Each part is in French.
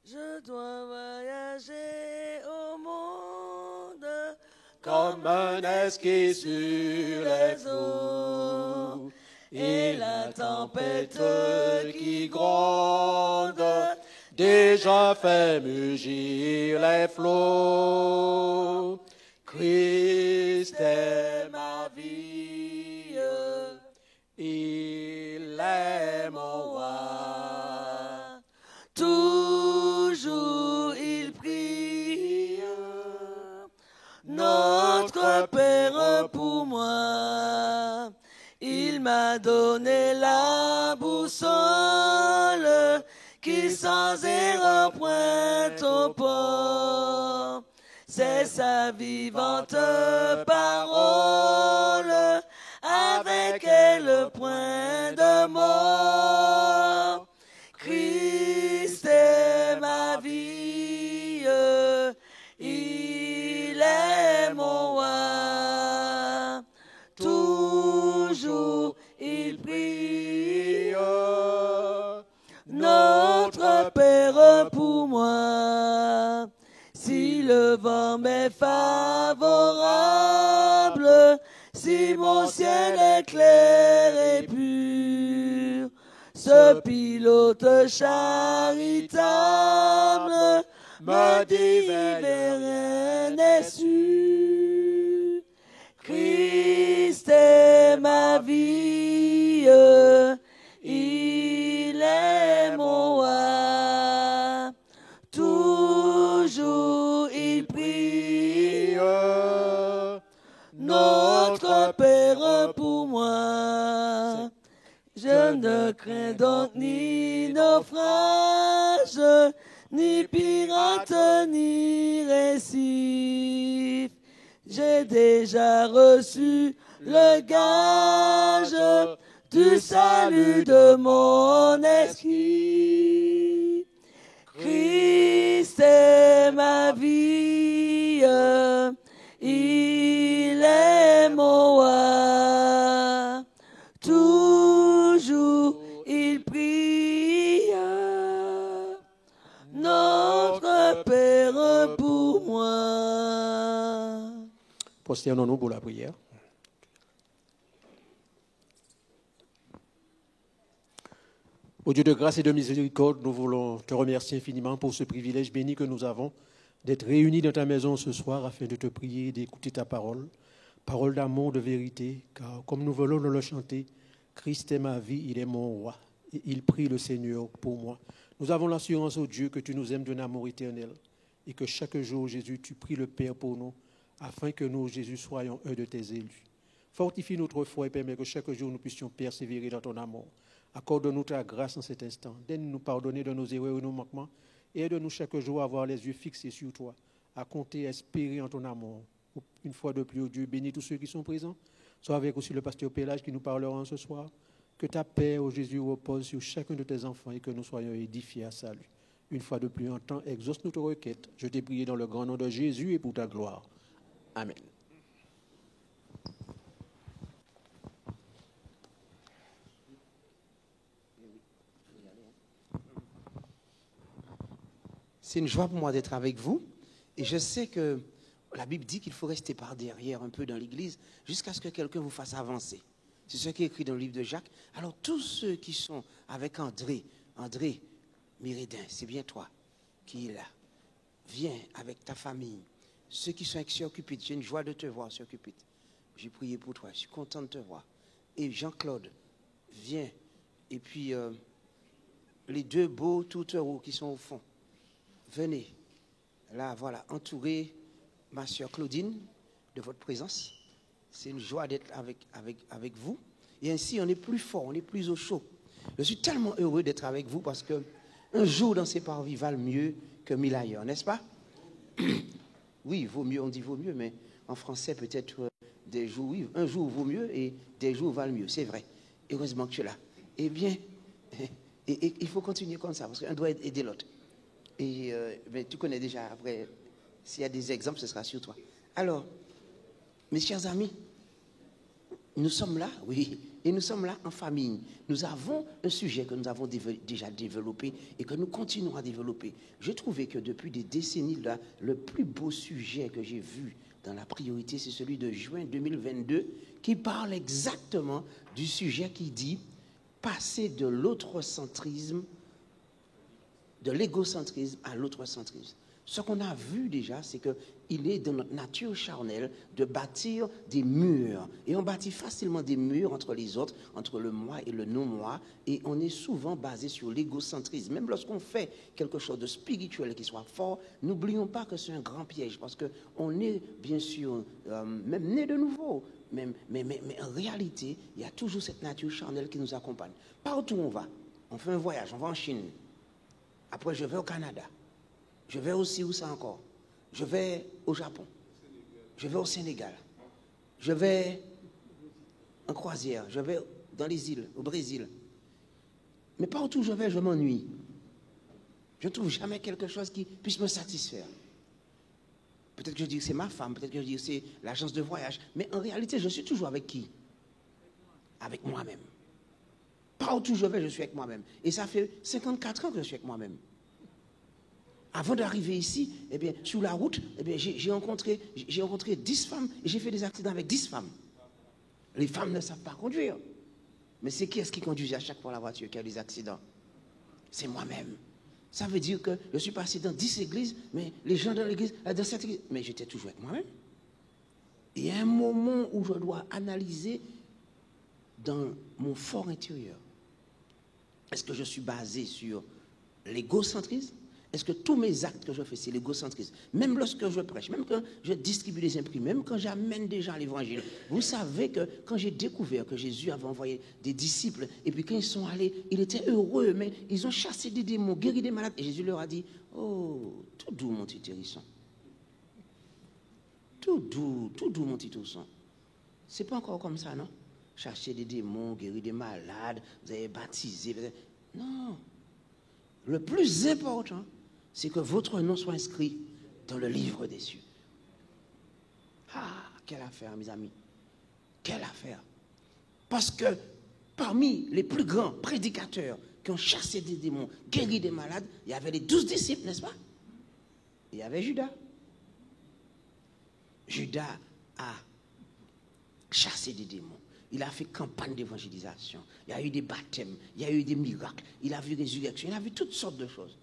Je dois voyager au monde comme un esquisse sur les flots. Et la tempête qui gronde déjà fait mugir les flots. Christ est ma vie, il est mon roi. Toujours il prie, notre Père pour moi. Il m'a donné la boussole qui sans erreur pointe au port. C'est sa vivante parole, avec elle point de mort. Christ est ma vie, il est mon roi. Toujours il prie, notre Père pour moi. Si le vent m'est favorable, si mon ciel est clair et pur, ce pilote charitable me dit rien n'est sûr. Christ est ma vie, il est mon roi. Toujours il prie, notre Père pour moi. Je ne crains donc ni naufrage, ni pirate, ni récif. J'ai déjà reçu le gage du salut de mon esprit. Christ est ma vie, il est mon roi. Toujours il prie, notre Père pour moi. Prosternons-nous pour la prière. Au Dieu de grâce et de miséricorde, nous voulons te remercier infiniment pour ce privilège béni que nous avons d'être réunis dans ta maison ce soir afin de te prier et d'écouter ta parole, parole d'amour, de vérité, car comme nous voulons le chanter, Christ est ma vie, il est mon roi, et il prie le Seigneur pour moi. Nous avons l'assurance, ô Dieu, que tu nous aimes d'un amour éternel et que chaque jour, Jésus, tu pries le Père pour nous, afin que nous, Jésus, soyons un de tes élus. Fortifie notre foi et permets que chaque jour nous puissions persévérer dans ton amour. Accorde-nous ta grâce en cet instant. Donne-nous pardonner de nos erreurs et nos manquements. Et aide-nous chaque jour à avoir les yeux fixés sur toi, à compter, à espérer en ton amour. Une fois de plus, oh Dieu, bénis tous ceux qui sont présents. Sois avec aussi le pasteur Pélage qui nous parlera ce soir. Que ta paix, ô Jésus, repose sur chacun de tes enfants et que nous soyons édifiés à salut. Une fois de plus en temps, exauce notre requête. Je t'ai prié dans le grand nom de Jésus et pour ta gloire. Amen. C'est une joie pour moi d'être avec vous. Et je sais que la Bible dit qu'il faut rester par derrière un peu dans l'église jusqu'à ce que quelqu'un vous fasse avancer. C'est ce qui est écrit dans le livre de Jacques. Alors tous ceux qui sont avec André Miredin, c'est bien toi qui es là. Viens avec ta famille. Ceux qui sont avec Sœur Cupide, j'ai une joie de te voir, Sœur Cupide. J'ai prié pour toi, je suis content de te voir. Et Jean-Claude, viens. Et puis les deux beaux tourtereaux qui sont au fond. Venez, là, voilà, entourer ma sœur Claudine de votre présence. C'est une joie d'être avec vous. Et ainsi, on est plus fort, on est plus au chaud. Je suis tellement heureux d'être avec vous parce que un jour dans ces parvis valent mieux que 1000 ailleurs, n'est-ce pas? Oui, vaut mieux, on dit vaut mieux, mais en français, peut-être des jours, oui, un jour vaut mieux et des jours valent mieux, c'est vrai. Heureusement que tu es là. Eh bien, et il faut continuer comme ça parce qu'un doit aider l'autre. Et mais tu connais déjà, après, s'il y a des exemples, ce sera sur toi. Alors, mes chers amis, nous sommes là, oui, Et nous sommes là en famille. Nous avons un sujet que nous avons déjà développé et que nous continuons à développer. Je trouvais que depuis des décennies, là, le plus beau sujet que j'ai vu dans la priorité, c'est celui de juin 2022, qui parle exactement du sujet qui dit passer de l'autrocentrisme, de l'égocentrisme à l'autrocentrisme. Ce qu'on a vu déjà, c'est qu'il est dans notre nature charnelle de bâtir des murs. Et on bâtit facilement des murs entre les autres, entre le moi et le non-moi. Et on est souvent basé sur l'égocentrisme. Même lorsqu'on fait quelque chose de spirituel qui soit fort, n'oublions pas que c'est un grand piège. Parce qu'on est, bien sûr, même né de nouveau. Mais en réalité, il y a toujours cette nature charnelle qui nous accompagne. Partout où on fait un voyage, on va en Chine. Après, je vais au Canada. Je vais aussi, où ça encore? Je vais au Japon. Je vais au Sénégal. Je vais en croisière. Je vais dans les îles, au Brésil. Mais partout où je vais, je m'ennuie. Je ne trouve jamais quelque chose qui puisse me satisfaire. Peut-être que je dis que c'est ma femme, peut-être que je dis que c'est l'agence de voyage. Mais en réalité, je suis toujours avec qui? Avec moi-même. Partout où je vais, je suis avec moi-même. Et ça fait 54 ans que je suis avec moi-même. Avant d'arriver ici, eh bien, sur la route, eh bien, j'ai rencontré 10 femmes et j'ai fait des accidents avec 10 femmes. Les femmes ne savent pas conduire. Mais c'est qui est-ce qui conduit à chaque fois la voiture qui a des accidents? C'est moi-même. Ça veut dire que je suis passé dans 10 églises, mais les gens dans l'église, dans cette église, mais j'étais toujours avec moi-même. Il y a un moment où je dois analyser dans mon fort intérieur. Est-ce que je suis basé sur l'égocentrisme? Est-ce que tous mes actes que je fais, c'est l'égocentrisme? Même lorsque je prêche, même quand je distribue des imprimes, même quand j'amène des gens à l'évangile, vous savez que quand j'ai découvert que Jésus avait envoyé des disciples, et puis quand ils sont allés, ils étaient heureux, mais ils ont chassé des démons, guéri des malades, et Jésus leur a dit, oh, tout doux mon petit hérisson. Tout doux mon petit ourson. C'est pas encore comme ça, non? Chasser des démons, guérir des malades, vous avez baptisé. Non. Le plus important, c'est que votre nom soit inscrit dans le livre des cieux. Ah, quelle affaire, mes amis. Quelle affaire. Parce que parmi les plus grands prédicateurs qui ont chassé des démons, guéri des malades, il y avait les 12 disciples, n'est-ce pas? Il y avait Judas. Judas a chassé des démons. Il a fait campagne d'évangélisation. Il y a eu des baptêmes, il y a eu des miracles, il a vu des résurrections, il a vu toutes sortes de choses.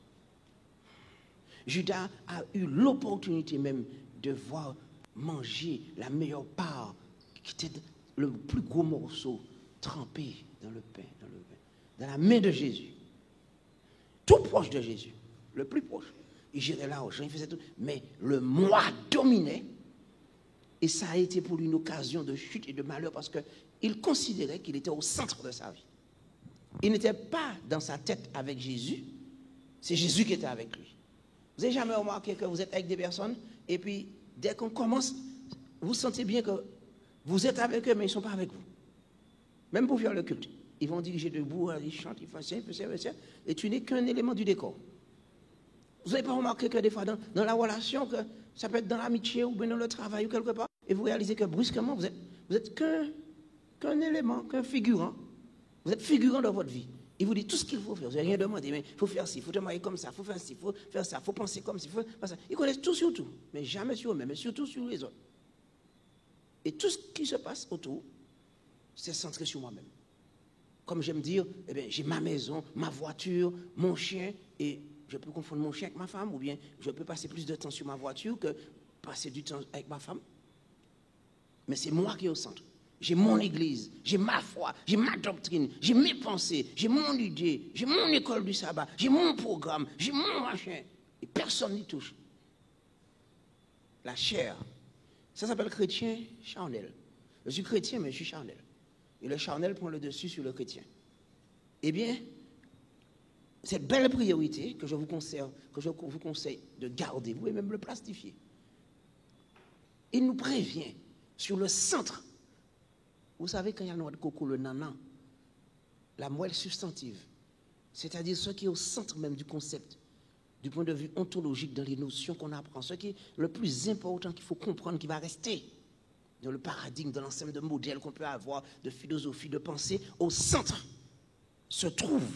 Judas a eu l'opportunité même de voir manger la meilleure part, qui était le plus gros morceau, trempé dans le pain, dans la main de Jésus. Tout proche de Jésus, le plus proche. Il gérait l'argent, il faisait tout. Mais le moi dominait. Et ça a été pour lui une occasion de chute et de malheur parce qu'il considérait qu'il était au centre de sa vie. Il n'était pas dans sa tête avec Jésus, c'est Jésus qui était avec lui. Vous n'avez jamais remarqué que vous êtes avec des personnes et puis dès qu'on commence, vous sentez bien que vous êtes avec eux mais ils ne sont pas avec vous. Même pour faire le culte. Ils vont diriger debout, ils chantent, ils font ça, et tu n'es qu'un élément du décor. Vous n'avez pas remarqué que des fois dans la relation, que ça peut être dans l'amitié ou bien dans le travail ou quelque part, et vous réalisez que brusquement, vous êtes qu'un élément, qu'un figurant. Vous êtes figurant dans votre vie. Il vous dit tout ce qu'il faut faire. Vous n'avez rien demandé, mais il faut faire ci, il faut te marier comme ça, il faut faire ci, il faut faire ça, il faut penser comme ci, il faut faire ça. Ils connaissent tout sur tout, mais jamais sur eux-mêmes, mais surtout sur les autres. Et tout ce qui se passe autour, c'est centré sur moi-même. Comme j'aime dire, eh bien, j'ai ma maison, ma voiture, mon chien, et je peux confondre mon chien avec ma femme, ou bien je peux passer plus de temps sur ma voiture que passer du temps avec ma femme. Mais c'est moi qui est au centre. J'ai mon église, j'ai ma foi, j'ai ma doctrine, j'ai mes pensées, j'ai mon idée, j'ai mon école du sabbat, j'ai mon programme, j'ai mon machin. Et personne n'y touche. La chair, ça s'appelle chrétien charnel. Je suis chrétien, mais je suis charnel. Et le charnel prend le dessus sur le chrétien. Eh bien, cette belle priorité que je vous conseille de garder, vous pouvez même le plastifier. Il nous prévient sur le centre. Vous savez, quand il y a la noix de coco, le nanan, la moelle substantive, c'est-à-dire ce qui est au centre même du concept, du point de vue ontologique dans les notions qu'on apprend, ce qui est le plus important qu'il faut comprendre, qui va rester dans le paradigme, dans l'ensemble de modèles qu'on peut avoir, de philosophie, de pensée, au centre se trouve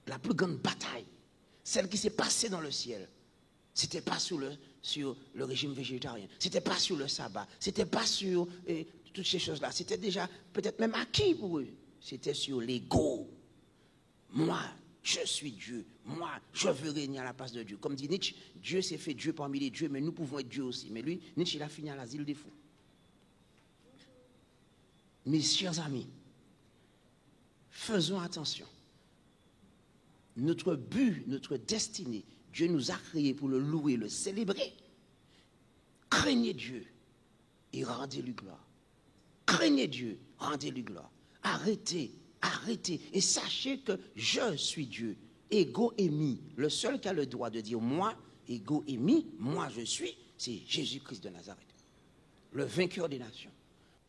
la plus grande bataille, celle qui s'est passée dans le ciel. C'était pas sur le régime végétarien, c'était pas sur le sabbat, c'était pas sur toutes ces choses-là. C'était déjà peut-être même acquis pour eux. C'était sur l'ego. Moi, je suis Dieu. Moi, je veux régner à la place de Dieu. Comme dit Nietzsche, Dieu s'est fait Dieu parmi les dieux, mais nous pouvons être Dieu aussi. Mais lui, Nietzsche, il a fini à l'asile des fous. Mes chers amis, faisons attention. Notre but, notre destinée, Dieu nous a créés pour le louer, le célébrer. Craignez Dieu et rendez-lui gloire. Craignez Dieu, rendez-lui gloire. Arrêtez. Et sachez que je suis Dieu. Ego émi. Le seul qui a le droit de dire moi, ego émi, moi je suis, c'est Jésus-Christ de Nazareth. Le vainqueur des nations.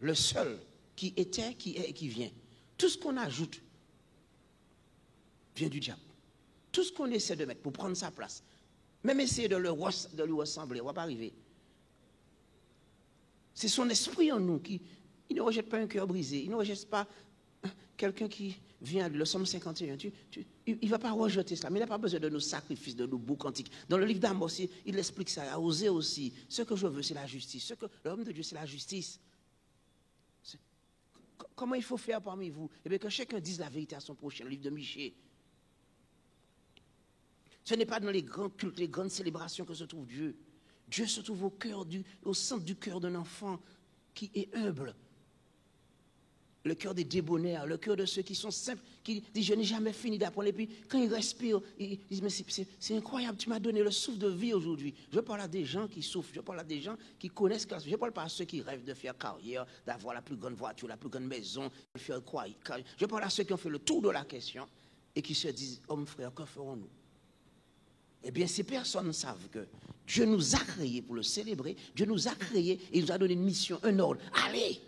Le seul qui était, qui est et qui vient. Tout ce qu'on ajoute vient du diable. Tout ce qu'on essaie de mettre pour prendre sa place, même essayer de lui ressembler, on ne va pas arriver. C'est son esprit en nous qui il ne rejette pas un cœur brisé, il ne rejette pas quelqu'un qui vient, le Somme 51, il ne va pas rejeter cela, mais il n'a pas besoin de nos sacrifices, de nos bouts cantiques. Dans le livre d'Amos, il explique ça, à Osée aussi. Ce que je veux, c'est la justice. L'homme de Dieu, c'est la justice. Comment il faut faire parmi vous? Eh bien, que chacun dise la vérité à son prochain, le livre de Michée. Ce n'est pas dans les grands cultes, les grandes célébrations que se trouve Dieu. Dieu se trouve au centre du cœur d'un enfant qui est humble. Le cœur des débonnaires, le cœur de ceux qui sont simples, qui disent je n'ai jamais fini d'apprendre. Et puis quand ils respirent, ils disent mais c'est incroyable, tu m'as donné le souffle de vie aujourd'hui. Je parle à des gens qui souffrent, je parle à des gens qui connaissent, je ne parle pas à ceux qui rêvent de faire carrière, d'avoir la plus grande voiture, la plus grande maison, de faire quoi. Je parle à ceux qui ont fait le tour de la question et qui se disent hommes frères, que ferons-nous? Eh bien, ces personnes savent que Dieu nous a créés pour le célébrer, Dieu nous a créés et il nous a donné une mission, un ordre. Allez!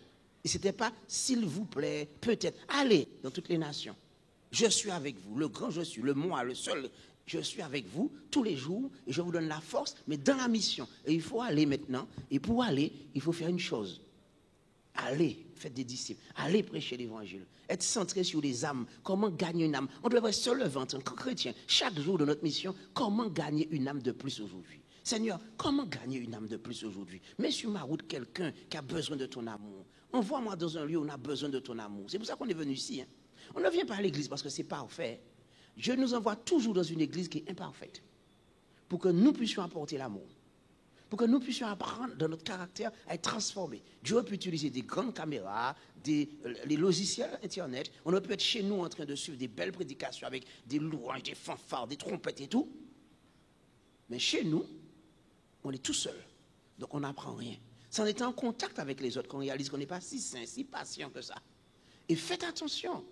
Et ce n'était pas s'il vous plaît, peut-être. Allez dans toutes les nations. Je suis avec vous, le grand je suis, le moi, le seul. Je suis avec vous tous les jours et je vous donne la force, mais dans la mission. Et il faut aller maintenant. Et pour aller, il faut faire une chose. Allez, faites des disciples. Allez prêcher l'évangile. Être centré sur les âmes. Comment gagner une âme? On devrait se lever en tant que chrétien, chaque jour de notre mission, comment gagner une âme de plus aujourd'hui? Seigneur, comment gagner une âme de plus aujourd'hui? Mets sur ma route quelqu'un qui a besoin de ton amour. Envoie-moi dans un lieu où on a besoin de ton amour. C'est pour ça qu'on est venu ici. Hein. On ne vient pas à l'église parce que c'est parfait. Dieu nous envoie toujours dans une église qui est imparfaite. Pour que nous puissions apporter l'amour. Pour que nous puissions apprendre dans notre caractère à être transformés. Dieu peut utiliser des grandes caméras, les logiciels Internet. On peut être chez nous en train de suivre des belles prédications avec des louanges, des fanfares, des trompettes et tout. Mais chez nous, on est tout seul. Donc on n'apprend rien. C'est en étant en contact avec les autres qu'on réalise qu'on n'est pas si saint, si patient que ça. Et faites attention.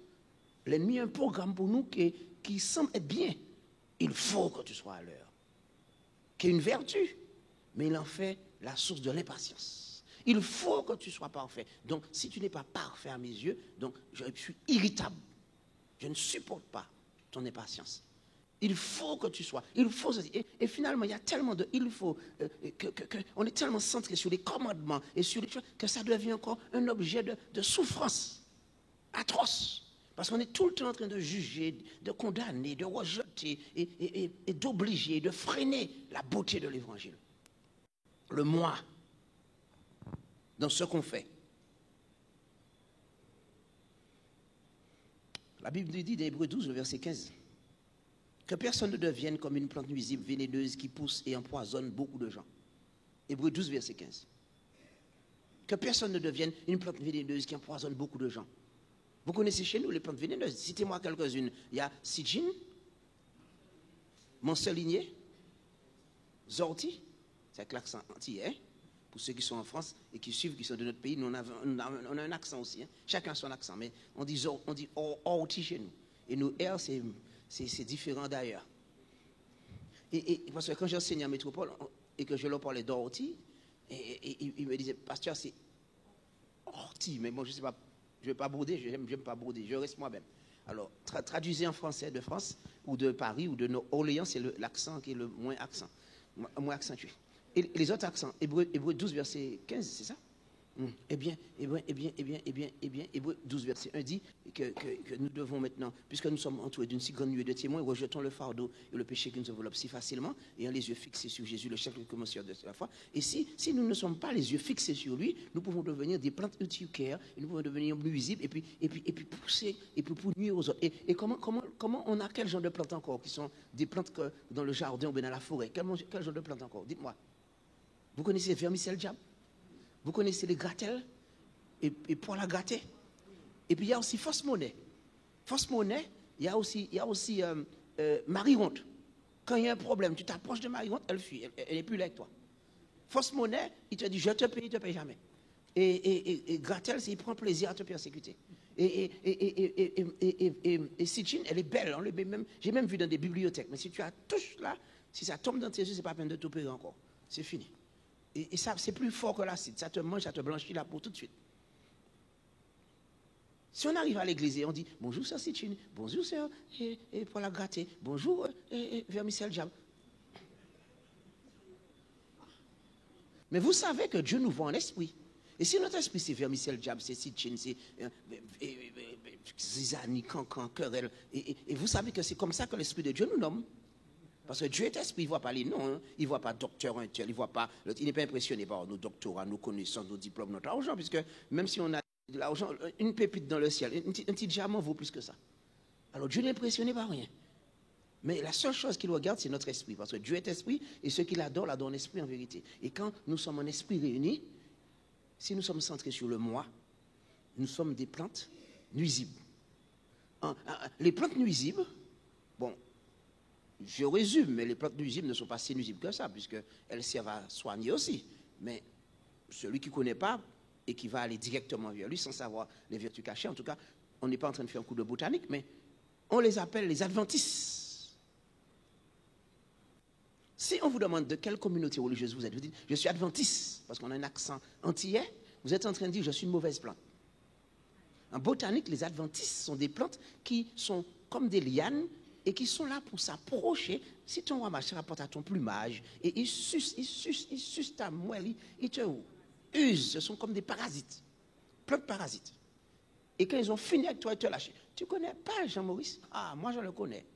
L'ennemi a un programme pour nous qui semble être bien. Il faut que tu sois à l'heure. Qui est une vertu. Mais il en fait la source de l'impatience. Il faut que tu sois parfait. Donc, si tu n'es pas parfait à mes yeux, donc je suis irritable. Je ne supporte pas ton impatience. Il faut que tu sois. Il faut. Et finalement, il y a tellement de. Il faut. On est tellement centré sur les commandements et sur les choses que ça devient encore un objet de souffrance atroce. Parce qu'on est tout le temps en train de juger, de condamner, de rejeter et d'obliger, de freiner la beauté de l'évangile. Le moi dans ce qu'on fait. La Bible dit dans Hébreux 12, le verset 15. Que personne ne devienne comme une plante nuisible, vénéneuse, qui pousse et empoisonne beaucoup de gens. Hébreux 12, verset 15. Que personne ne devienne une plante vénéneuse qui empoisonne beaucoup de gens. Vous connaissez chez nous les plantes vénéneuses. Citez-moi quelques-unes. Il y a Sidjin, Montceligné, Zorti, c'est avec l'accent antillais. Pour ceux qui sont en France et qui suivent, qui sont de notre pays, nous on a un accent aussi. Hein. Chacun a son accent, mais on dit Orti chez nous. Et nous, R, c'est différent d'ailleurs. Et parce que quand j'enseignais en métropole et que je leur parlais d'orti, et il me disait, pasteur, c'est orti. Mais bon, je ne sais pas, je ne vais pas brouder, je n'aime pas brouder, je reste moi-même. Alors, traduisez en français de France, ou de Paris, ou de Orléans, c'est l'accent qui est le moins accentué. Et les autres accents, Hébreux 12, verset 15, c'est ça? Eh bien, Hébreux 12, verset 1 dit que nous devons maintenant, puisque nous sommes entourés d'une si grande nuée de témoins, rejetons le fardeau et le péché qui nous enveloppe si facilement, ayant les yeux fixés sur Jésus, le chef et le commenceur de la foi. Et si nous ne sommes pas les yeux fixés sur lui, nous pouvons devenir des plantes urticaires, et nous pouvons devenir nuisibles, et puis pousser, et puis pour nuire aux autres. Et comment on a quel genre de plantes encore, qui sont des plantes que dans le jardin ou bien dans la forêt? Quel genre de plantes encore? Dites-moi. Vous connaissez les vermicelles diable? Vous connaissez les grattelles et poils à gratter. Et puis il y a aussi fausse monnaie. Fausse monnaie, il y a aussi Marie-honte. Quand il y a un problème, tu t'approches de Marie-honte, elle fuit, elle n'est plus là avec toi. Fausse monnaie, il te dit je te paye, il ne te paye jamais. Et grattelle, c'est il prend plaisir à te persécuter. Et Sitchin, elle est belle. J'ai même vu dans des bibliothèques. Mais si tu la touches là, si ça tombe dans tes yeux, ce n'est pas la peine de t'opérer encore. C'est fini. Et ça, c'est plus fort que l'acide. Ça te mange, ça te blanchit la peau tout de suite. Si on arrive à l'église et on dit bonjour sœur Sitchin, bonjour sœur et pour la gratter, bonjour vermicelle diable. Mais vous savez que Dieu nous voit en esprit. Et si notre esprit c'est vermicelle diable, c'est Sitchin, c'est zizanie, cancan, querelle, et vous savez que c'est comme ça que l'esprit de Dieu nous nomme. Parce que Dieu est esprit, il ne voit pas les noms, hein. Il ne voit pas docteur, il n'est pas impressionné par nos doctorats, nos connaissances, nos diplômes, notre argent, puisque même si on a de l'argent, une pépite dans le ciel, un petit diamant vaut plus que ça. Alors Dieu n'est impressionné par rien. Mais la seule chose qu'il regarde, c'est notre esprit, parce que Dieu est esprit, et ceux qui l'adorent en esprit en vérité. Et quand nous sommes en esprit réunis, si nous sommes centrés sur le moi, nous sommes des plantes nuisibles. Les plantes nuisibles, bon, je résume, mais les plantes nuisibles ne sont pas si nuisibles que ça, puisqu'elles servent à soigner aussi. Mais celui qui ne connaît pas et qui va aller directement vers lui sans savoir les vertus cachées, en tout cas, on n'est pas en train de faire un coup de botanique, mais on les appelle les adventistes. Si on vous demande de quelle communauté religieuse vous êtes, vous dites je suis adventiste, parce qu'on a un accent antillais, vous êtes en train de dire je suis une mauvaise plante. En botanique, les adventistes sont des plantes qui sont comme des lianes et qui sont là pour s'approcher. Si ton ramage se rapporte à ton plumage, et ils sucent ta moelle, ils te usent, ce sont comme des parasites, plein de parasites. Et quand ils ont fini avec toi, ils te lâchent. Tu ne connais pas Jean-Maurice? Ah, moi je le connais.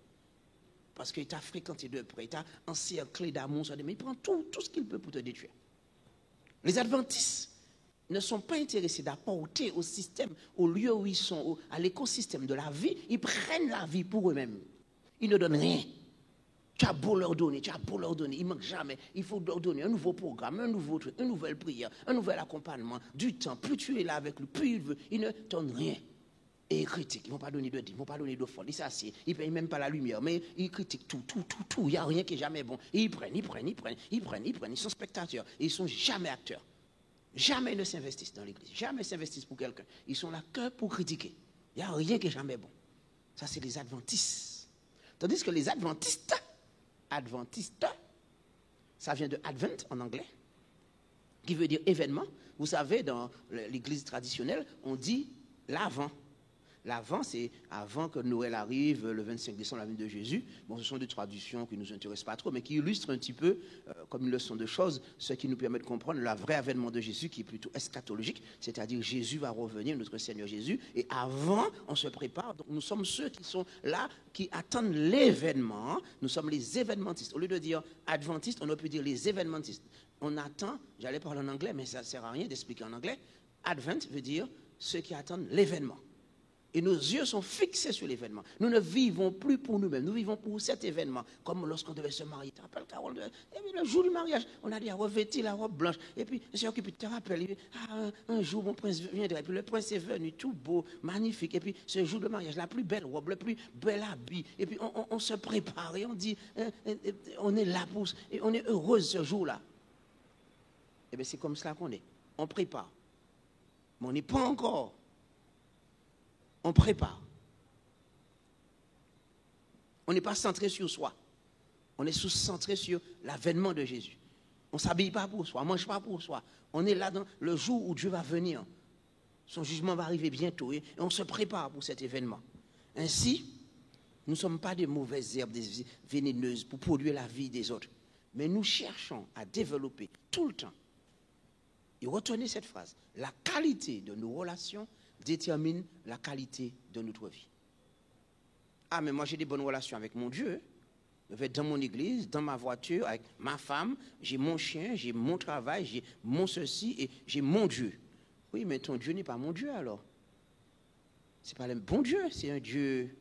Parce qu'il t'a fréquenté de près, il t'a encerclé d'amour, mais il prend tout ce qu'il peut pour te détruire. Les adventistes ne sont pas intéressés d'apporter au système, au lieu où ils sont, à l'écosystème de la vie, ils prennent la vie pour eux-mêmes. Ils ne donnent rien. Tu as beau leur donner, ils ne manquent jamais. Il faut leur donner un nouveau programme, un nouveau truc, une nouvelle prière, un nouvel accompagnement, du temps. Plus tu es là avec lui, plus il veut. Ils ne donnent rien. Et ils critiquent. Ils ne vont pas donner de dîmes, ils ne vont pas donner d'offrande. Ils s'assiedent. Ils ne payent même pas la lumière. Mais ils critiquent tout. Il n'y a rien qui est jamais bon. Et ils prennent. Ils sont spectateurs. Et ils ne sont jamais acteurs. Jamais ils ne s'investissent dans l'église. Jamais ils s'investissent pour quelqu'un. Ils sont là que pour critiquer. Il n'y a rien qui est jamais bon. Ça, c'est les adventistes. Tandis que les adventistes, ça vient de Advent en anglais, qui veut dire événement. Vous savez, dans l'église traditionnelle, on dit l'avant. L'avant, c'est avant que Noël arrive, le 25 décembre, la venue de Jésus. Bon, ce sont des traditions qui ne nous intéressent pas trop, mais qui illustrent un petit peu, comme une leçon de choses, ce qui nous permet de comprendre le vrai avènement de Jésus, qui est plutôt eschatologique, c'est-à-dire Jésus va revenir, notre Seigneur Jésus, et avant, on se prépare. Donc, nous sommes ceux qui sont là, qui attendent l'événement. Nous sommes les événementistes. Au lieu de dire adventistes, on aurait pu dire les événementistes. On attend, j'allais parler en anglais, mais ça ne sert à rien d'expliquer en anglais. Advent veut dire ceux qui attendent l'événement. Et nos yeux sont fixés sur l'événement. Nous ne vivons plus pour nous-mêmes, nous vivons pour cet événement. Comme lorsqu'on devait se marier. Tu te rappelles, Carole, le jour du mariage, on a dit à revêtir la robe blanche. Et puis, le Seigneur qui te rappelle, un jour, mon prince viendra. Et puis, le prince est venu, tout beau, magnifique. Et puis, ce jour de mariage, la plus belle robe, le plus bel habit. Et puis, on se prépare et on dit, on est là pour, et on est heureuse ce jour-là. Et bien, c'est comme cela qu'on est. On prépare. Mais on n'est pas encore. On prépare. On n'est pas centré sur soi. On est centré sur l'avènement de Jésus. On ne s'habille pas pour soi, on ne mange pas pour soi. On est là dans le jour où Dieu va venir. Son jugement va arriver bientôt et on se prépare pour cet événement. Ainsi, nous ne sommes pas des mauvaises herbes vénéneuses pour polluer la vie des autres. Mais nous cherchons à développer tout le temps Et retenez cette phrase. La qualité de nos relations détermine la qualité de notre vie. Ah, mais moi j'ai des bonnes relations avec mon Dieu. Je vais dans mon église, dans ma voiture, avec ma femme, j'ai mon chien, j'ai mon travail, j'ai mon ceci et j'ai mon Dieu. Oui, mais ton Dieu n'est pas mon Dieu alors. Ce n'est pas le bon Dieu, c'est un Dieu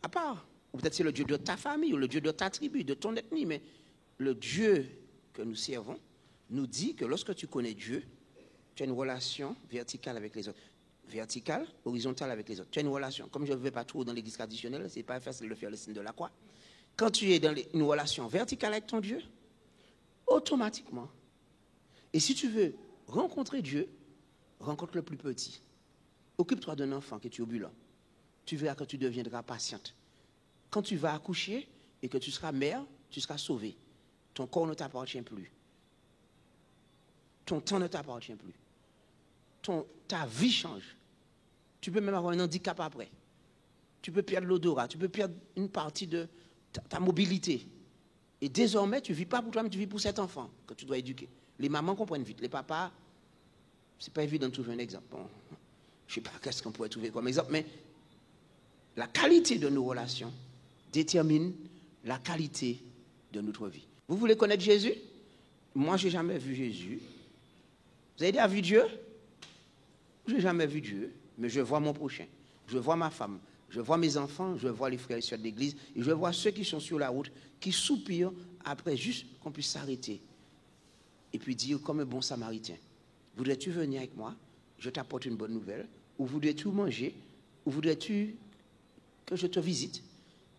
à part. Ou peut-être c'est le Dieu de ta famille, ou le Dieu de ta tribu, de ton ethnie, mais le Dieu que nous servons nous dit que lorsque tu connais Dieu, tu as une relation verticale avec les autres. Verticale, horizontale avec les autres. Tu as une relation. Comme je ne vais pas trop dans l'église traditionnelle, ce n'est pas facile de faire le signe de la croix. Quand tu es dans une relation verticale avec ton Dieu, automatiquement, et si tu veux rencontrer Dieu, rencontre le plus petit. Occupe-toi d'un enfant qui est turbulent. Tu verras que tu deviendras patiente. Quand tu vas accoucher et que tu seras mère, tu seras sauvée. Ton corps ne t'appartient plus. Ton temps ne t'appartient plus. Ta vie change. Tu peux même avoir un handicap après. Tu peux perdre l'odorat, tu peux perdre une partie de ta mobilité. Et désormais, tu ne vis pas pour toi, mais tu vis pour cet enfant que tu dois éduquer. Les mamans comprennent vite. Les papas, ce n'est pas évident de trouver un exemple. Bon, je ne sais pas qu'est-ce qu'on pourrait trouver comme exemple, mais la qualité de nos relations détermine la qualité de notre vie. Vous voulez connaître Jésus? Moi, je n'ai jamais vu Jésus. Vous avez déjà vu Dieu? Je n'ai jamais vu Dieu, mais je vois mon prochain. Je vois ma femme. Je vois mes enfants, je vois les frères et sœurs de l'église, et je vois ceux qui sont sur la route, qui soupirent après juste qu'on puisse s'arrêter. Et puis dire comme un bon samaritain, voudrais-tu venir avec moi? Je t'apporte une bonne nouvelle. Ou voudrais-tu manger? Ou voudrais-tu que je te visite?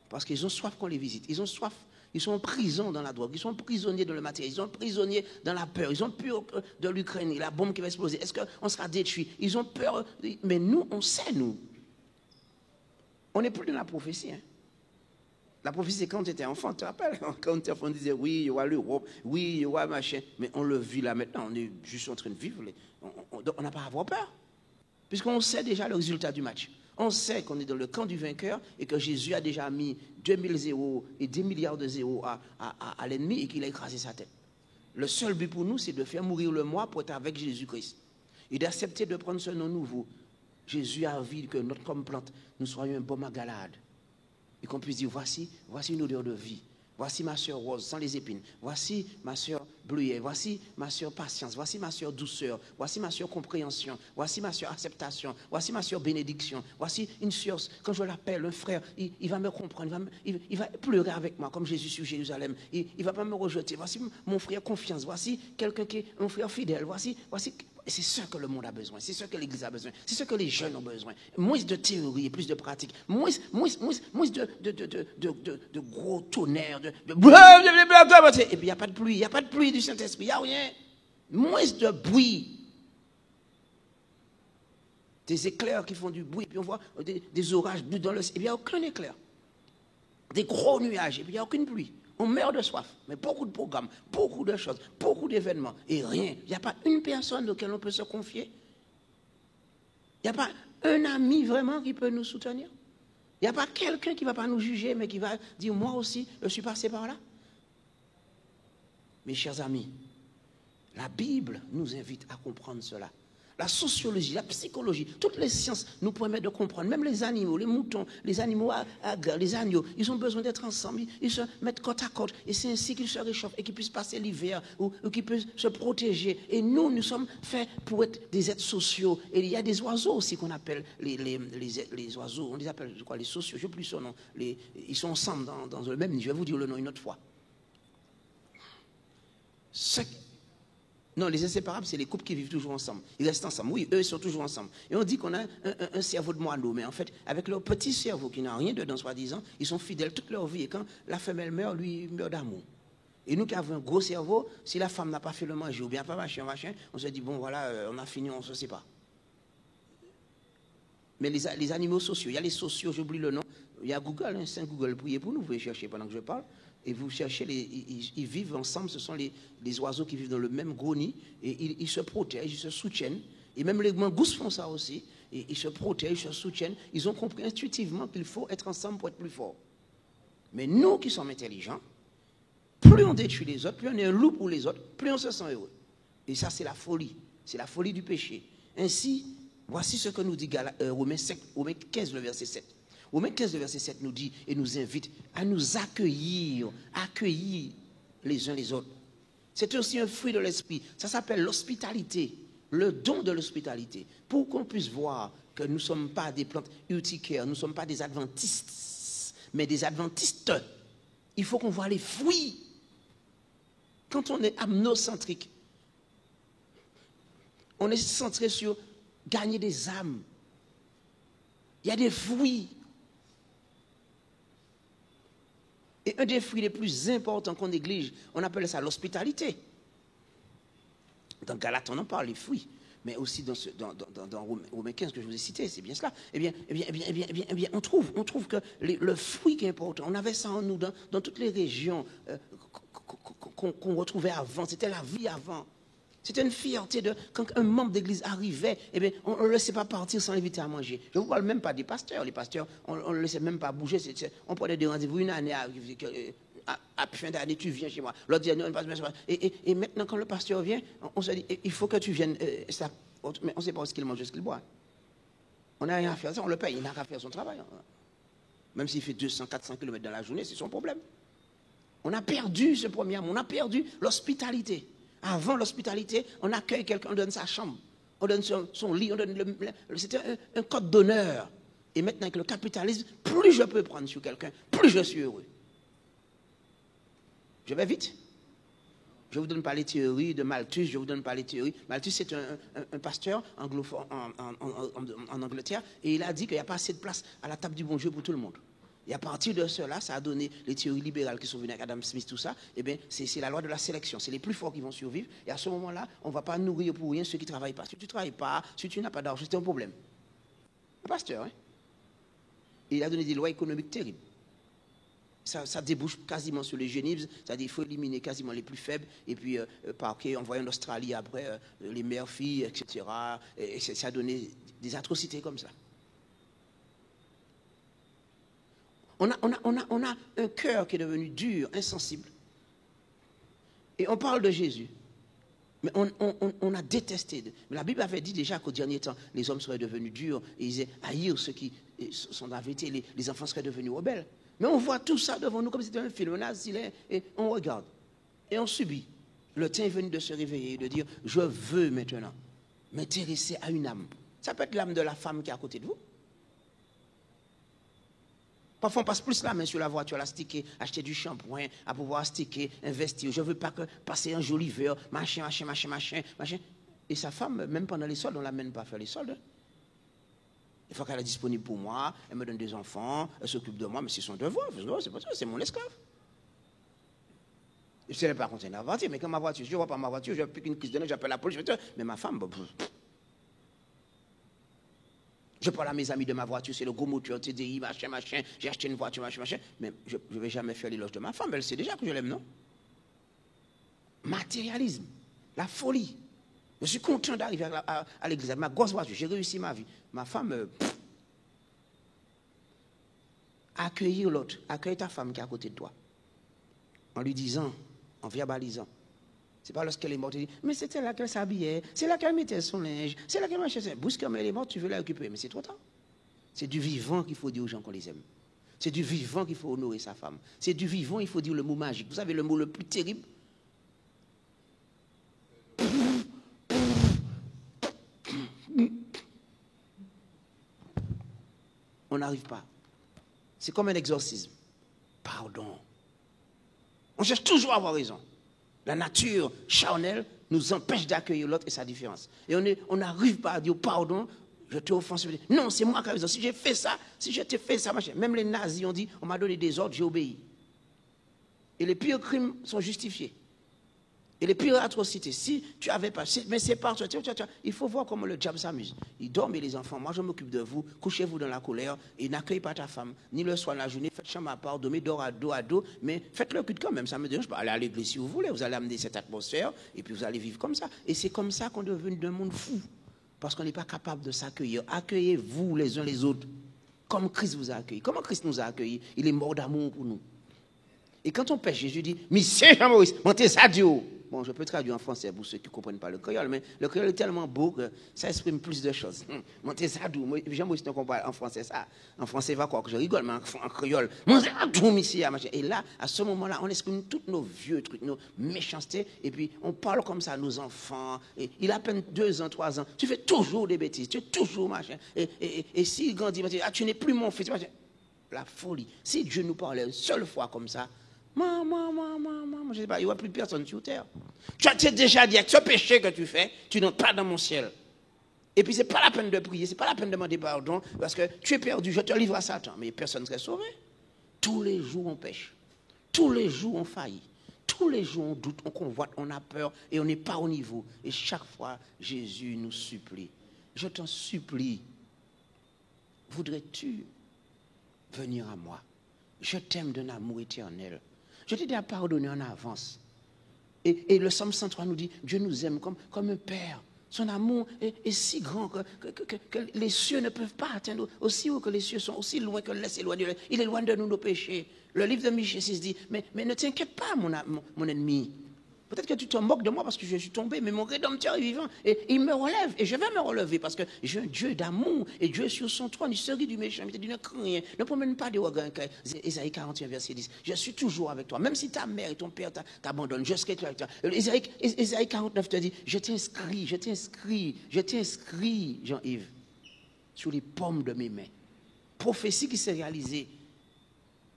Parce qu'ils ont soif qu'on les visite. Ils ont soif. Ils sont en prison dans la drogue. Ils sont prisonniers dans le matériel. Ils sont prisonniers dans la peur. Ils ont peur de l'Ukraine, la bombe qui va exploser. Est-ce qu'on sera détruit? Ils ont peur. Mais nous, on sait, nous. On n'est plus dans la prophétie. Hein. La prophétie, c'est quand tu étais enfant, tu te rappelles? Quand tu étais enfant, on disait, oui, il y aura l'Europe, oui, il y aura machin. Mais on le vit là maintenant, on est juste en train de vivre. On n'a pas à avoir peur. Puisqu'on sait déjà le résultat du match. On sait qu'on est dans le camp du vainqueur et que Jésus a déjà mis 2000 zéros et 10 milliards de zéros à l'ennemi et qu'il a écrasé sa tête. Le seul but pour nous, c'est de faire mourir le moi pour être avec Jésus-Christ. Et d'accepter de prendre ce nom nouveau. Jésus a envie que notre comme plante, nous soyons un baume à Galade. Et qu'on puisse dire, voici une odeur de vie. Voici ma soeur rose, sans les épines. Voici ma soeur bleuet. Voici ma soeur patience. Voici ma soeur douceur. Voici ma soeur compréhension. Voici ma soeur acceptation. Voici ma soeur bénédiction. Voici une soeur, quand je l'appelle, un frère, il va me comprendre. Il va pleurer avec moi, comme Jésus sur Jérusalem. Il ne va pas me rejeter. Voici mon frère confiance. Voici quelqu'un qui est un frère fidèle. Voici. C'est ce que le monde a besoin. C'est ce que l'Église a besoin. C'est ce que les jeunes ont besoin. Moins de théorie et plus de pratique. Moins de gros tonnerres. Et puis il n'y a pas de pluie. Il n'y a pas de pluie du Saint-Esprit. Il n'y a rien. Moins de bruit. Des éclairs qui font du bruit. Puis on voit des orages dans le ciel. Et puis il n'y a aucun éclair. Des gros nuages. Et puis il n'y a aucune pluie. On meurt de soif, mais beaucoup de programmes, beaucoup de choses, beaucoup d'événements, et rien. Il n'y a pas une personne auquel on peut se confier. Il n'y a pas un ami vraiment qui peut nous soutenir. Il n'y a pas quelqu'un qui ne va pas nous juger, mais qui va dire, moi aussi, je suis passé par là. Mes chers amis, la Bible nous invite à comprendre cela. La sociologie, la psychologie, toutes les sciences nous permettent de comprendre. Même les animaux, les moutons, les animaux les agneaux, ils ont besoin d'être ensemble. Ils se mettent côte à côte. Et c'est ainsi qu'ils se réchauffent et qu'ils puissent passer l'hiver ou qu'ils puissent se protéger. Et nous sommes faits pour être des êtres sociaux. Et il y a des oiseaux aussi qu'on appelle les oiseaux. On les appelle, je crois, les sociaux. Je n'ai plus son nom. Ils sont ensemble dans le même nid. Je vais vous dire le nom une autre fois. Non, les inséparables, c'est les couples qui vivent toujours ensemble. Ils restent ensemble. Oui, eux, ils sont toujours ensemble. Et on dit qu'on a un cerveau de moineau. Mais en fait, avec leur petit cerveau qui n'a rien dedans, soi-disant, ils sont fidèles toute leur vie. Et quand la femelle meurt, lui, il meurt d'amour. Et nous qui avons un gros cerveau, si la femme n'a pas fait le manger ou bien pas machin, on se dit, bon, voilà, on a fini, on ne se sépare. Mais les animaux sociaux, il y a les sociaux, j'oublie le nom. Il y a Google, hein, c'est un Google, priez pour nous, vous pouvez chercher pendant que je parle. Et vous cherchez, ils vivent ensemble, ce sont les oiseaux qui vivent dans le même gros nid, et ils se protègent, ils se soutiennent. Et même les mangousses font ça aussi, et ils se protègent, ils se soutiennent. Ils ont compris intuitivement qu'il faut être ensemble pour être plus fort. Mais nous qui sommes intelligents, plus on détruit les autres, plus on est un loup pour les autres, plus on se sent heureux. Et ça, c'est la folie. C'est la folie du péché. Ainsi, voici ce que nous dit Romains 15, le verset 7. Romains 15, le verset 7 nous dit et nous invite à nous accueillir les uns les autres. C'est aussi un fruit de l'esprit. Ça s'appelle l'hospitalité, le don de l'hospitalité. Pour qu'on puisse voir que nous ne sommes pas des plantes urticaires, nous ne sommes pas des adventistes, mais des adventistes. Il faut qu'on voit les fruits. Quand on est amnocentrique, on est centré sur gagner des âmes. Il y a des fruits. Et un des fruits les plus importants qu'on néglige, on appelle ça l'hospitalité. Dans Galates, on en parle, les fruits. Mais aussi dans Romains 15 que je vous ai cité, c'est bien cela. Eh bien, on trouve que le fruit qui est important, on avait ça en nous dans toutes les régions qu'on retrouvait avant. C'était la vie avant. C'était une fierté quand un membre d'église arrivait, eh bien, on ne le laissait pas partir sans l'inviter à manger. Je ne vous parle même pas des pasteurs. Les pasteurs, on ne le laissait même pas bouger. On prenait des rendez-vous une année à fin d'année, tu viens chez moi. L'autre dit, non, et maintenant, quand le pasteur vient, on se dit, il faut que tu viennes. Mais on ne sait pas ce qu'il mange, ce qu'il boit. On n'a rien à faire, ça, on le paye. Il n'a qu'à faire son travail. Même s'il fait 200, 400 km dans la journée, c'est son problème. On a perdu ce premier amour, on a perdu l'hospitalité. Avant l'hospitalité, on accueille quelqu'un, on donne sa chambre, on donne son lit, on donne c'était un code d'honneur. Et maintenant, avec le capitalisme, plus je peux prendre sur quelqu'un, plus je suis heureux. Je vais vite. Je ne vous donne pas les théories de Malthus, je ne vous donne pas les théories. Malthus, c'est un pasteur anglophone en Angleterre, et il a dit qu'il n'y a pas assez de place à la table du bon Dieu pour tout le monde. Et à partir de cela, ça a donné les théories libérales qui sont venues avec Adam Smith, tout ça. Eh bien, c'est la loi de la sélection. C'est les plus forts qui vont survivre. Et à ce moment-là, on ne va pas nourrir pour rien ceux qui ne travaillent pas. Si tu ne travailles pas, si tu n'as pas d'argent, c'est un problème. Un pasteur, hein? Et il a donné des lois économiques terribles. Ça débouche quasiment sur les génismes. C'est-à-dire qu'il faut éliminer quasiment les plus faibles. Et puis, parquer, envoyer en Australie après les mères filles, etc. Et ça a donné des atrocités comme ça. On a un cœur qui est devenu dur, insensible. Et on parle de Jésus. Mais on a détesté. Mais la Bible avait dit déjà qu'au dernier temps, les hommes seraient devenus durs. Et ils haïrent ceux qui sont en vérité. Les enfants seraient devenus rebelles. Mais on voit tout ça devant nous comme si c'était un film. On a assis et on regarde. Et on subit. Le temps est venu de se réveiller et de dire, je veux maintenant m'intéresser à une âme. Ça peut être l'âme de la femme qui est à côté de vous. Parfois, on passe plus la main sur la voiture, la sticker, acheter du shampoing, à pouvoir sticker, investir. Je ne veux pas que passer un joli verre, machin. Et sa femme, même pendant les soldes, on ne l'amène pas faire les soldes. Il faut qu'elle est disponible pour moi, elle me donne des enfants, elle s'occupe de moi, mais c'est son devoir. C'est pas ça, c'est mon esclave. Je ne sais pas quand elle est voiture, mais quand ma voiture, je ne vois pas ma voiture, je pique une crise de nez, j'appelle la police, mais ma femme, je parle à mes amis de ma voiture, c'est le gros moteur, TDI, machin, j'ai acheté une voiture, machin, mais je ne vais jamais faire l'éloge de ma femme, elle sait déjà que je l'aime, non? Matérialisme, la folie. Je suis content d'arriver à l'église, avec ma grosse voiture, j'ai réussi ma vie. Ma femme, accueillir l'autre, accueille ta femme qui est à côté de toi, en lui disant, en verbalisant. C'est pas lorsqu'elle est morte, elle dit, mais c'était là qu'elle s'habillait, c'est là qu'elle mettait son linge, c'est là qu'elle marchait. Brusquement, elle est morte, tu veux la récupérer, mais c'est trop tard. C'est du vivant qu'il faut dire aux gens qu'on les aime. C'est du vivant qu'il faut honorer sa femme. C'est du vivant, il faut dire le mot magique. Vous savez le mot le plus terrible? On n'arrive pas. C'est comme un exorcisme. Pardon. On cherche toujours à avoir raison. La nature charnelle nous empêche d'accueillir l'autre et sa différence. Et on n'arrive pas à dire pardon, je t'ai offensé. Non, c'est moi qui ai raison. Si j'ai fait ça, si je t'ai fait ça, machin. Même les nazis ont dit, on m'a donné des ordres, j'ai obéi. Et les pires crimes sont justifiés. Et les pires atrocités, si tu avais pas, mais c'est par toi, il faut voir comment le diable s'amuse. Il dorme les enfants, moi je m'occupe de vous, couchez-vous dans la colère, et n'accueille pas ta femme, ni le soir, la journée, faites chambre à part, dormez dos à dos, mais faites le culte quand même, ça me dérange pas. Allez à l'église si vous voulez, vous allez amener cette atmosphère, et puis vous allez vivre comme ça. Et c'est comme ça qu'on devient d'un monde fou, parce qu'on n'est pas capable de s'accueillir. Accueillez-vous les uns les autres, comme Christ vous a accueillis. Comment Christ nous a accueillis? Il est mort d'amour pour nous. Et quand on pêche, Jésus dit, mais c'est Jean-Maurice, montez ça Dieu. bon, je peux traduire en français pour ceux qui ne comprennent pas le créole, mais le créole est tellement beau que ça exprime plus de choses. Montez ça d'où? J'aime aussi qu'on parle en français ça. En français, va quoi que je rigole, mais en créole, montez ça d'où, ici, et là, à ce moment-là, on exprime tous nos vieux trucs, nos méchancetés, et puis on parle comme ça à nos enfants. Et il a à peine 2 ans, 3 ans, tu fais toujours des bêtises, tu es toujours machin. Et s'il grandit, tu n'es plus mon fils, machin. La folie. Si Dieu nous parlait une seule fois comme ça, maman, je sais pas, il n'y aura plus personne sur terre. Tu as déjà dit, avec ce péché que tu fais, tu n'entres pas dans mon ciel. Et puis, ce n'est pas la peine de prier, ce n'est pas la peine de demander pardon, parce que tu es perdu, je te livre à Satan. Mais personne ne serait sauvé. Tous les jours, on pêche. Tous les jours, on faillit. Tous les jours, on doute, on convoite, on a peur, et on n'est pas au niveau. Et chaque fois, Jésus nous supplie. Je t'en supplie, voudrais-tu venir à moi? Je t'aime d'un amour éternel. Je t'ai déjà pardonné en avance. Et le Psaume 103 nous dit, Dieu nous aime comme un père. Son amour est si grand que les cieux ne peuvent pas atteindre. Aussi haut que les cieux sont, aussi loin que l'est éloigné. Il éloigne de nous nos péchés. Le livre de Michée 6 dit, mais ne t'inquiète pas, mon ennemi. Peut-être que tu te moques de moi parce que je suis tombé, mais mon Rédempteur est vivant. Et il me relève, et je vais me relever parce que j'ai un Dieu d'amour, et Dieu est sur son trône, il se rit du méchant, il te dit ne crains rien, ne promène pas des regards. Ésaïe 41, verset 10. Je suis toujours avec toi, même si ta mère et ton père t'abandonnent, je serai avec toi. Ésaïe 49 te dit, je t'inscris, Jean-Yves, sur les paumes de mes mains. Prophétie qui s'est réalisée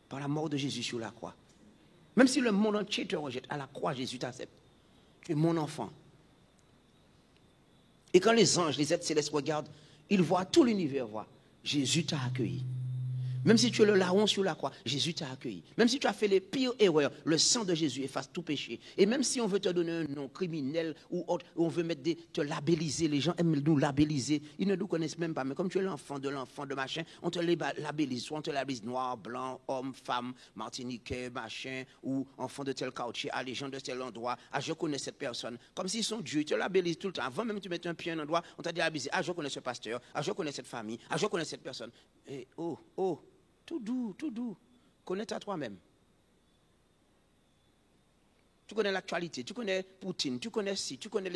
par la mort de Jésus sur la croix. Même si le monde entier te rejette, à la croix, Jésus t'accepte. Tu es mon enfant. Et quand les anges, les êtres célestes regardent, ils voient, tout l'univers voit. Jésus t'a accueilli. Même si tu es le larron sur la croix, Jésus t'a accueilli. Même si tu as fait les pires erreurs, le sang de Jésus efface tout péché. Et même si on veut te donner un nom criminel ou autre, ou on veut te labelliser, les gens aiment nous labelliser, ils ne nous connaissent même pas. Mais comme tu es l'enfant de machin, on te labellise. Soit on te labellise noir, blanc, homme, femme, martiniquais, machin, ou enfant de tel quartier, les gens de tel endroit. Ah, je connais cette personne. Comme s'ils sont Dieu, ils te labellisent tout le temps. Avant même que tu mettes un pied à un endroit, on t'a dit labellisé. Ah, je connais ce pasteur. Ah, je connais cette famille. Ah, je connais cette personne. Et tout doux. Connais-toi toi-même. Tu connais l'actualité, tu connais Poutine, tu connais ci, tu connais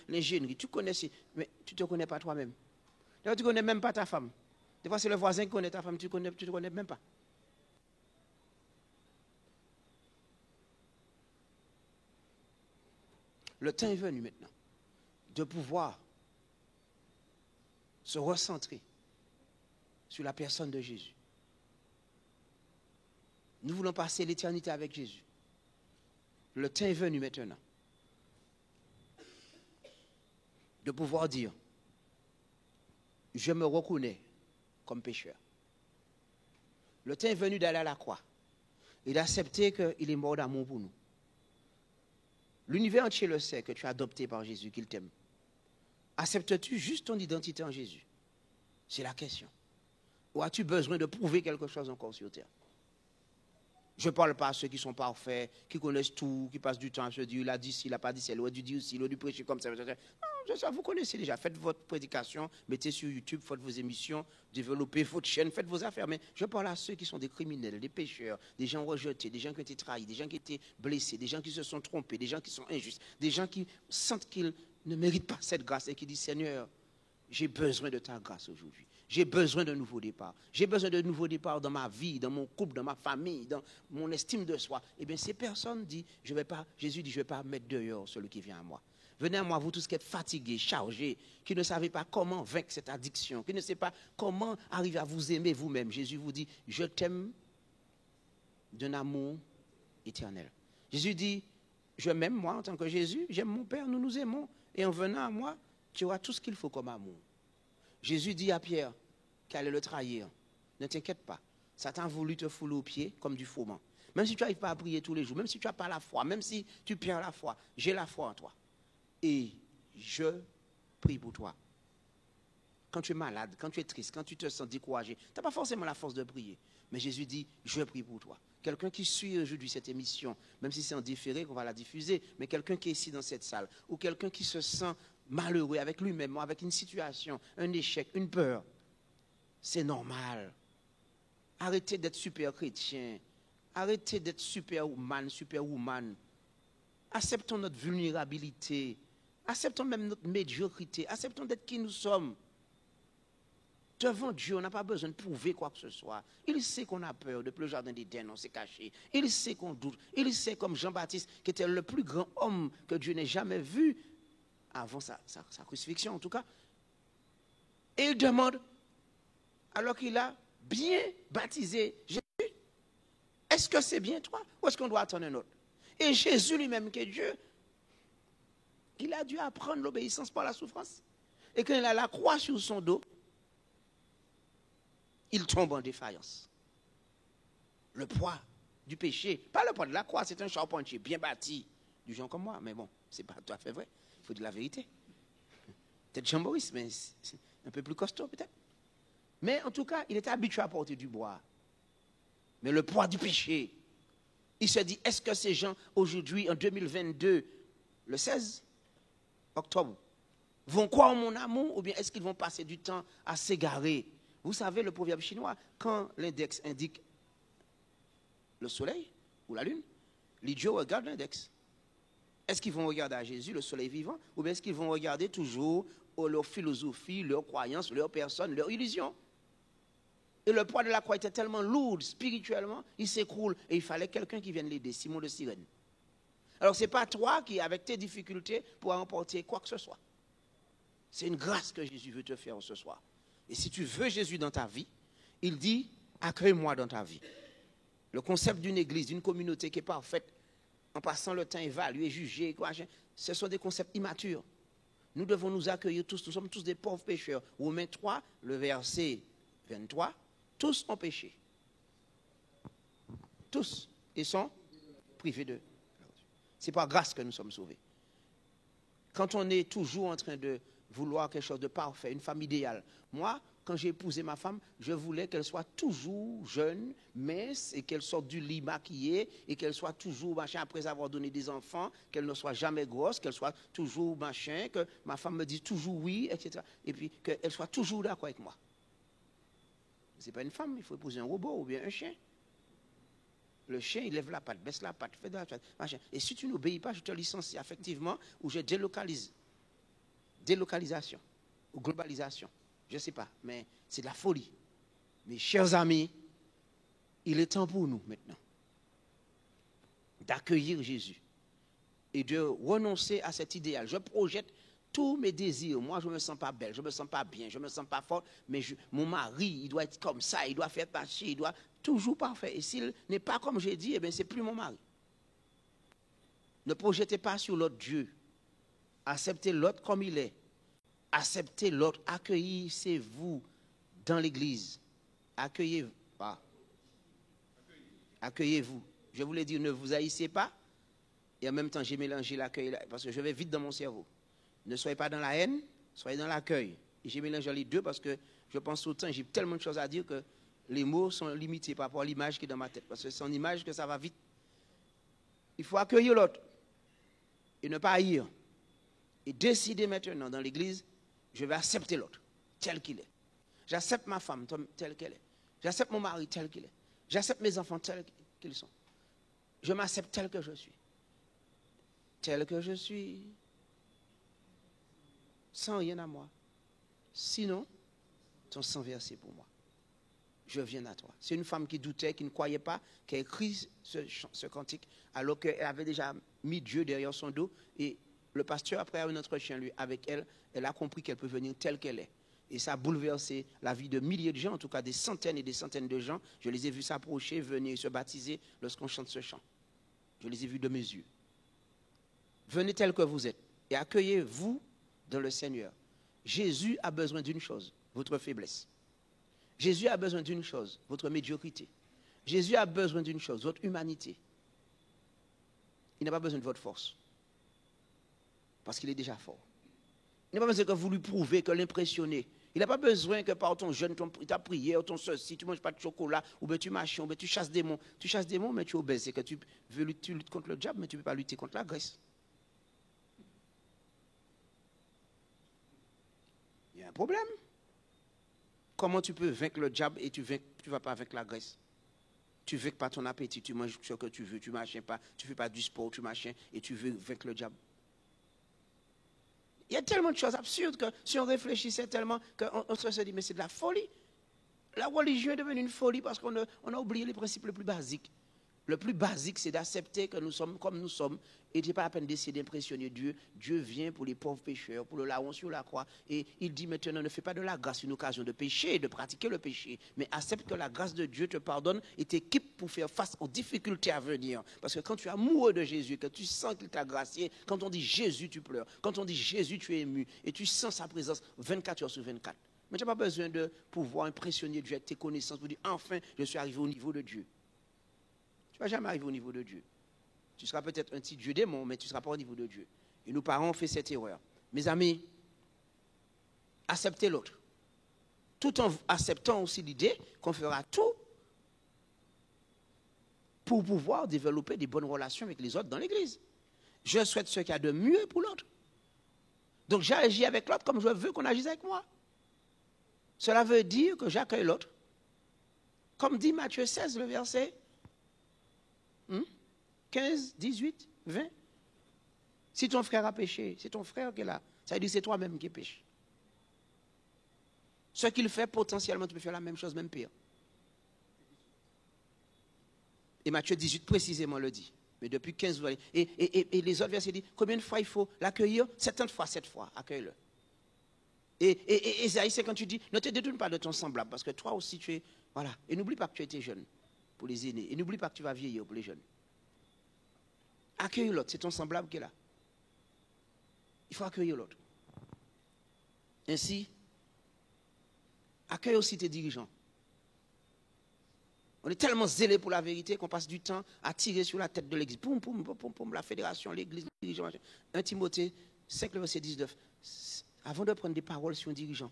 l'ingénierie, tu connais ci, mais tu ne te connais pas toi-même. D'ailleurs, tu ne connais même pas ta femme. Des fois, c'est le voisin qui connaît ta femme, tu ne te connais même pas. Le temps est venu maintenant de pouvoir se recentrer sur la personne de Jésus. Nous voulons passer l'éternité avec Jésus. Le temps est venu maintenant de pouvoir dire, je me reconnais comme pécheur. Le temps est venu d'aller à la croix et d'accepter qu'il est mort d'amour pour nous. L'univers entier le sait que tu es adopté par Jésus, qu'il t'aime. Acceptes-tu juste ton identité en Jésus? C'est la question. Ou as-tu besoin de prouver quelque chose encore sur terre? Je ne parle pas à ceux qui sont parfaits, qui connaissent tout, qui passent du temps à se dire, il a dit ci, il n'a pas dit ça, il a dû dire aussi, il a dû prêcher comme ça. Non, vous connaissez déjà. Faites votre prédication, mettez sur YouTube, faites vos émissions, développez votre chaîne, faites vos affaires. Mais je parle à ceux qui sont des criminels, des pécheurs, des gens rejetés, des gens qui ont été trahis, des gens qui ont été blessés, des gens qui se sont trompés, des gens qui sont injustes, des gens qui sentent qu'ils ne méritent pas cette grâce et qui disent, Seigneur, j'ai besoin de ta grâce aujourd'hui. J'ai besoin d'un nouveau départ. J'ai besoin d'un nouveau départ dans ma vie, dans mon couple, dans ma famille, dans mon estime de soi. Eh bien, ces personnes disent, Jésus dit, je ne vais pas mettre dehors celui qui vient à moi. Venez à moi, vous tous qui êtes fatigués, chargés, qui ne savez pas comment vaincre cette addiction, qui ne savez pas comment arriver à vous aimer vous-même. Jésus vous dit, je t'aime d'un amour éternel. Jésus dit, je m'aime moi en tant que Jésus, j'aime mon Père, nous nous aimons. Et en venant à moi, tu auras tout ce qu'il faut comme amour. Jésus dit à Pierre qu'il allait le trahir. Ne t'inquiète pas. Satan a voulu te fouler aux pieds comme du fourment. Même si tu n'arrives pas à prier tous les jours, même si tu n'as pas la foi, même si tu perds la foi, j'ai la foi en toi. Et je prie pour toi. Quand tu es malade, quand tu es triste, quand tu te sens découragé, tu n'as pas forcément la force de prier. Mais Jésus dit, je prie pour toi. Quelqu'un qui suit aujourd'hui cette émission, même si c'est en différé qu'on va la diffuser, mais quelqu'un qui est ici dans cette salle, ou quelqu'un qui se sent malheureux avec lui-même, avec une situation, un échec, une peur, c'est normal. Arrêtez d'être super chrétien. Arrêtez d'être superman, superwoman. Acceptons notre vulnérabilité. Acceptons même notre médiocrité. Acceptons d'être qui nous sommes. Devant Dieu, on n'a pas besoin de prouver quoi que ce soit. Il sait qu'on a peur. Depuis le jardin d'Éden, on s'est caché. Il sait qu'on doute. Il sait, comme Jean-Baptiste, qui était le plus grand homme que Dieu n'ait jamais vu, avant sa crucifixion en tout cas. Et il demande, alors qu'il a bien baptisé Jésus, est-ce que c'est bien toi ou est-ce qu'on doit attendre un autre? Et Jésus lui-même, qui est Dieu, il a dû apprendre l'obéissance par la souffrance. Et quand il a la croix sur son dos, il tombe en défaillance. Le poids du péché, pas le poids de la croix, c'est un charpentier bien bâti, du genre comme moi, mais bon, c'est pas tout à fait vrai, il faut dire la vérité. Peut-être Jean-Maurice, mais c'est un peu plus costaud peut-être. Mais en tout cas, il était habitué à porter du bois. Mais le poids du péché, il se dit, est-ce que ces gens, aujourd'hui, en 2022, le 16 octobre, vont croire en mon amour ou bien est-ce qu'ils vont passer du temps à s'égarer? Vous savez, le proverbe chinois, quand l'index indique le soleil ou la lune, les dieux regardent l'index. Est-ce qu'ils vont regarder à Jésus, le soleil vivant, ou bien est-ce qu'ils vont regarder toujours leur philosophie, leur croyance, leur personne, leur illusion? Et le poids de la croix était tellement lourd spirituellement, il s'écroule et il fallait quelqu'un qui vienne l'aider, Simon de Cyrène. Alors ce n'est pas toi qui, avec tes difficultés, pourras emporter quoi que ce soit. C'est une grâce que Jésus veut te faire ce soir. Et si tu veux Jésus dans ta vie, il dit, accueille-moi dans ta vie. Le concept d'une église, d'une communauté qui est parfaite, en passant le temps évaluer, juger, ce sont des concepts immatures. Nous devons nous accueillir tous, nous sommes tous des pauvres pécheurs. Romains 3, le verset 23, tous ont péché. Tous. Et sont privés de. C'est par grâce que nous sommes sauvés. Quand on est toujours en train de vouloir quelque chose de parfait, une femme idéale. Moi, quand j'ai épousé ma femme, je voulais qu'elle soit toujours jeune, mince, et qu'elle sorte du lit maquillée, et qu'elle soit toujours machin après avoir donné des enfants, qu'elle ne soit jamais grosse, qu'elle soit toujours machin, que ma femme me dise toujours oui, etc. Et puis qu'elle soit toujours d'accord avec moi. Ce n'est pas une femme, il faut épouser un robot ou bien un chien. Le chien, il lève la patte, baisse la patte, fait de la patte, machin. Et si tu n'obéis pas, je te licencie affectivement ou je délocalise. Délocalisation ou globalisation. Je ne sais pas, mais c'est de la folie. Mes chers amis, il est temps pour nous maintenant d'accueillir Jésus et de renoncer à cet idéal. Je projette tous mes désirs. Moi, je ne me sens pas belle, je ne me sens pas bien, je ne me sens pas forte, mais mon mari, il doit être comme ça, il doit faire partie, il doit toujours parfait. Et s'il n'est pas comme j'ai dit, eh bien, ce n'est plus mon mari. Ne projetez pas sur l'autre Dieu. Acceptez l'autre comme il est. Acceptez l'autre. Accueillez-vous dans l'église. Accueillez-vous. Ah. Accueillez-vous. Je voulais dire, ne vous haïssez pas. Et en même temps, j'ai mélangé l'accueil, parce que je vais vite dans mon cerveau. Ne soyez pas dans la haine, soyez dans l'accueil. Et j'ai mélangé les deux parce que je pense au temps, j'ai tellement de choses à dire que les mots sont limités par rapport à l'image qui est dans ma tête. Parce que c'est en image que ça va vite. Il faut accueillir l'autre et ne pas haïr. Et décider maintenant dans l'église, je vais accepter l'autre, tel qu'il est. J'accepte ma femme telle qu'elle est. J'accepte mon mari tel qu'il est. J'accepte mes enfants tels qu'ils sont. Je m'accepte tel que je suis. Tel que je suis. Sans rien à moi. Sinon, ton sang versé pour moi. Je viens à toi. C'est une femme qui doutait, qui ne croyait pas, qui a écrit ce cantique, alors qu'elle avait déjà mis Dieu derrière son dos. Et le pasteur, après un entretien avec elle, elle a compris qu'elle peut venir telle qu'elle est. Et ça a bouleversé la vie de milliers de gens, en tout cas des centaines et des centaines de gens. Je les ai vus s'approcher, venir se baptiser lorsqu'on chante ce chant. Je les ai vus de mes yeux. Venez tel que vous êtes et accueillez-vous dans le Seigneur. Jésus a besoin d'une chose, votre faiblesse. Jésus a besoin d'une chose, votre médiocrité. Jésus a besoin d'une chose, votre humanité. Il n'a pas besoin de votre force. Parce qu'il est déjà fort. Il n'a pas besoin que vous lui prouvez, que l'impressionnez. Il n'a pas besoin que par ton jeûne, ta prière, ton ceci, tu ne manges pas de chocolat, ou bien tu marches, ou bien tu chasses des démons. Tu chasses des démons, mais tu es obèse. C'est que tu luttes contre le diable, mais tu ne peux pas lutter contre la graisse. Il y a un problème. Comment tu peux vaincre le diable et tu ne vas pas vaincre la graisse? Tu ne vaincres pas ton appétit, tu manges ce que tu veux, tu ne fais pas du sport, tu machin, et tu veux vaincre le diable. Il y a tellement de choses absurdes que si on réfléchissait tellement qu'on se dit, mais c'est de la folie. La religion est devenue une folie parce qu'on a oublié les principes les plus basiques. Le plus basique, c'est d'accepter que nous sommes comme nous sommes. Et tu n'es pas à peine d'essayer d'impressionner Dieu. Dieu vient pour les pauvres pécheurs, pour le larron sur la croix. Et il dit maintenant, ne fais pas de la grâce une occasion de pécher, de pratiquer le péché. Mais accepte que la grâce de Dieu te pardonne et t'équipe pour faire face aux difficultés à venir. Parce que quand tu es amoureux de Jésus, que tu sens qu'il t'a gracié, quand on dit Jésus, tu pleures. Quand on dit Jésus, tu es ému. Et tu sens sa présence 24 heures sur 24. Mais tu n'as pas besoin de pouvoir impressionner Dieu avec tes connaissances pour dire, enfin, je suis arrivé au niveau de Dieu. Tu ne vas jamais arriver au niveau de Dieu. Tu seras peut-être un petit Dieu démon, mais tu ne seras pas au niveau de Dieu. Et nos parents ont fait cette erreur. Mes amis, acceptez l'autre. Tout en acceptant aussi l'idée qu'on fera tout pour pouvoir développer des bonnes relations avec les autres dans l'église. Je souhaite ce qu'il y a de mieux pour l'autre. Donc j'agis avec l'autre comme je veux qu'on agisse avec moi. Cela veut dire que j'accueille l'autre. Comme dit Matthieu 16, le verset 15, 18, 20. Si ton frère a péché, c'est ton frère qui est là. Ça veut dire que c'est toi-même qui pêche. Ce qu'il fait, potentiellement, tu peux faire la même chose, même pire. Et Matthieu 18 précisément le dit. Mais depuis 15 jours. Et les autres versets disent, combien de fois il faut l'accueillir? 70 fois, 7 fois, accueille-le. Et Ésaïe 58 dit, ne te détourne pas de ton semblable, parce que toi aussi tu es... Voilà. Et n'oublie pas que tu étais jeune pour les aînés. Et n'oublie pas que tu vas vieillir pour les jeunes. Accueille l'autre, c'est ton semblable qui est là. Il faut accueillir l'autre. Ainsi, accueille aussi tes dirigeants. On est tellement zélé pour la vérité qu'on passe du temps à tirer sur la tête de l'église. Poum, poum, poum, poum, poum, la fédération, l'église, les dirigeants. 1 Timothée 5, verset 19. Avant de prendre des paroles sur un dirigeant,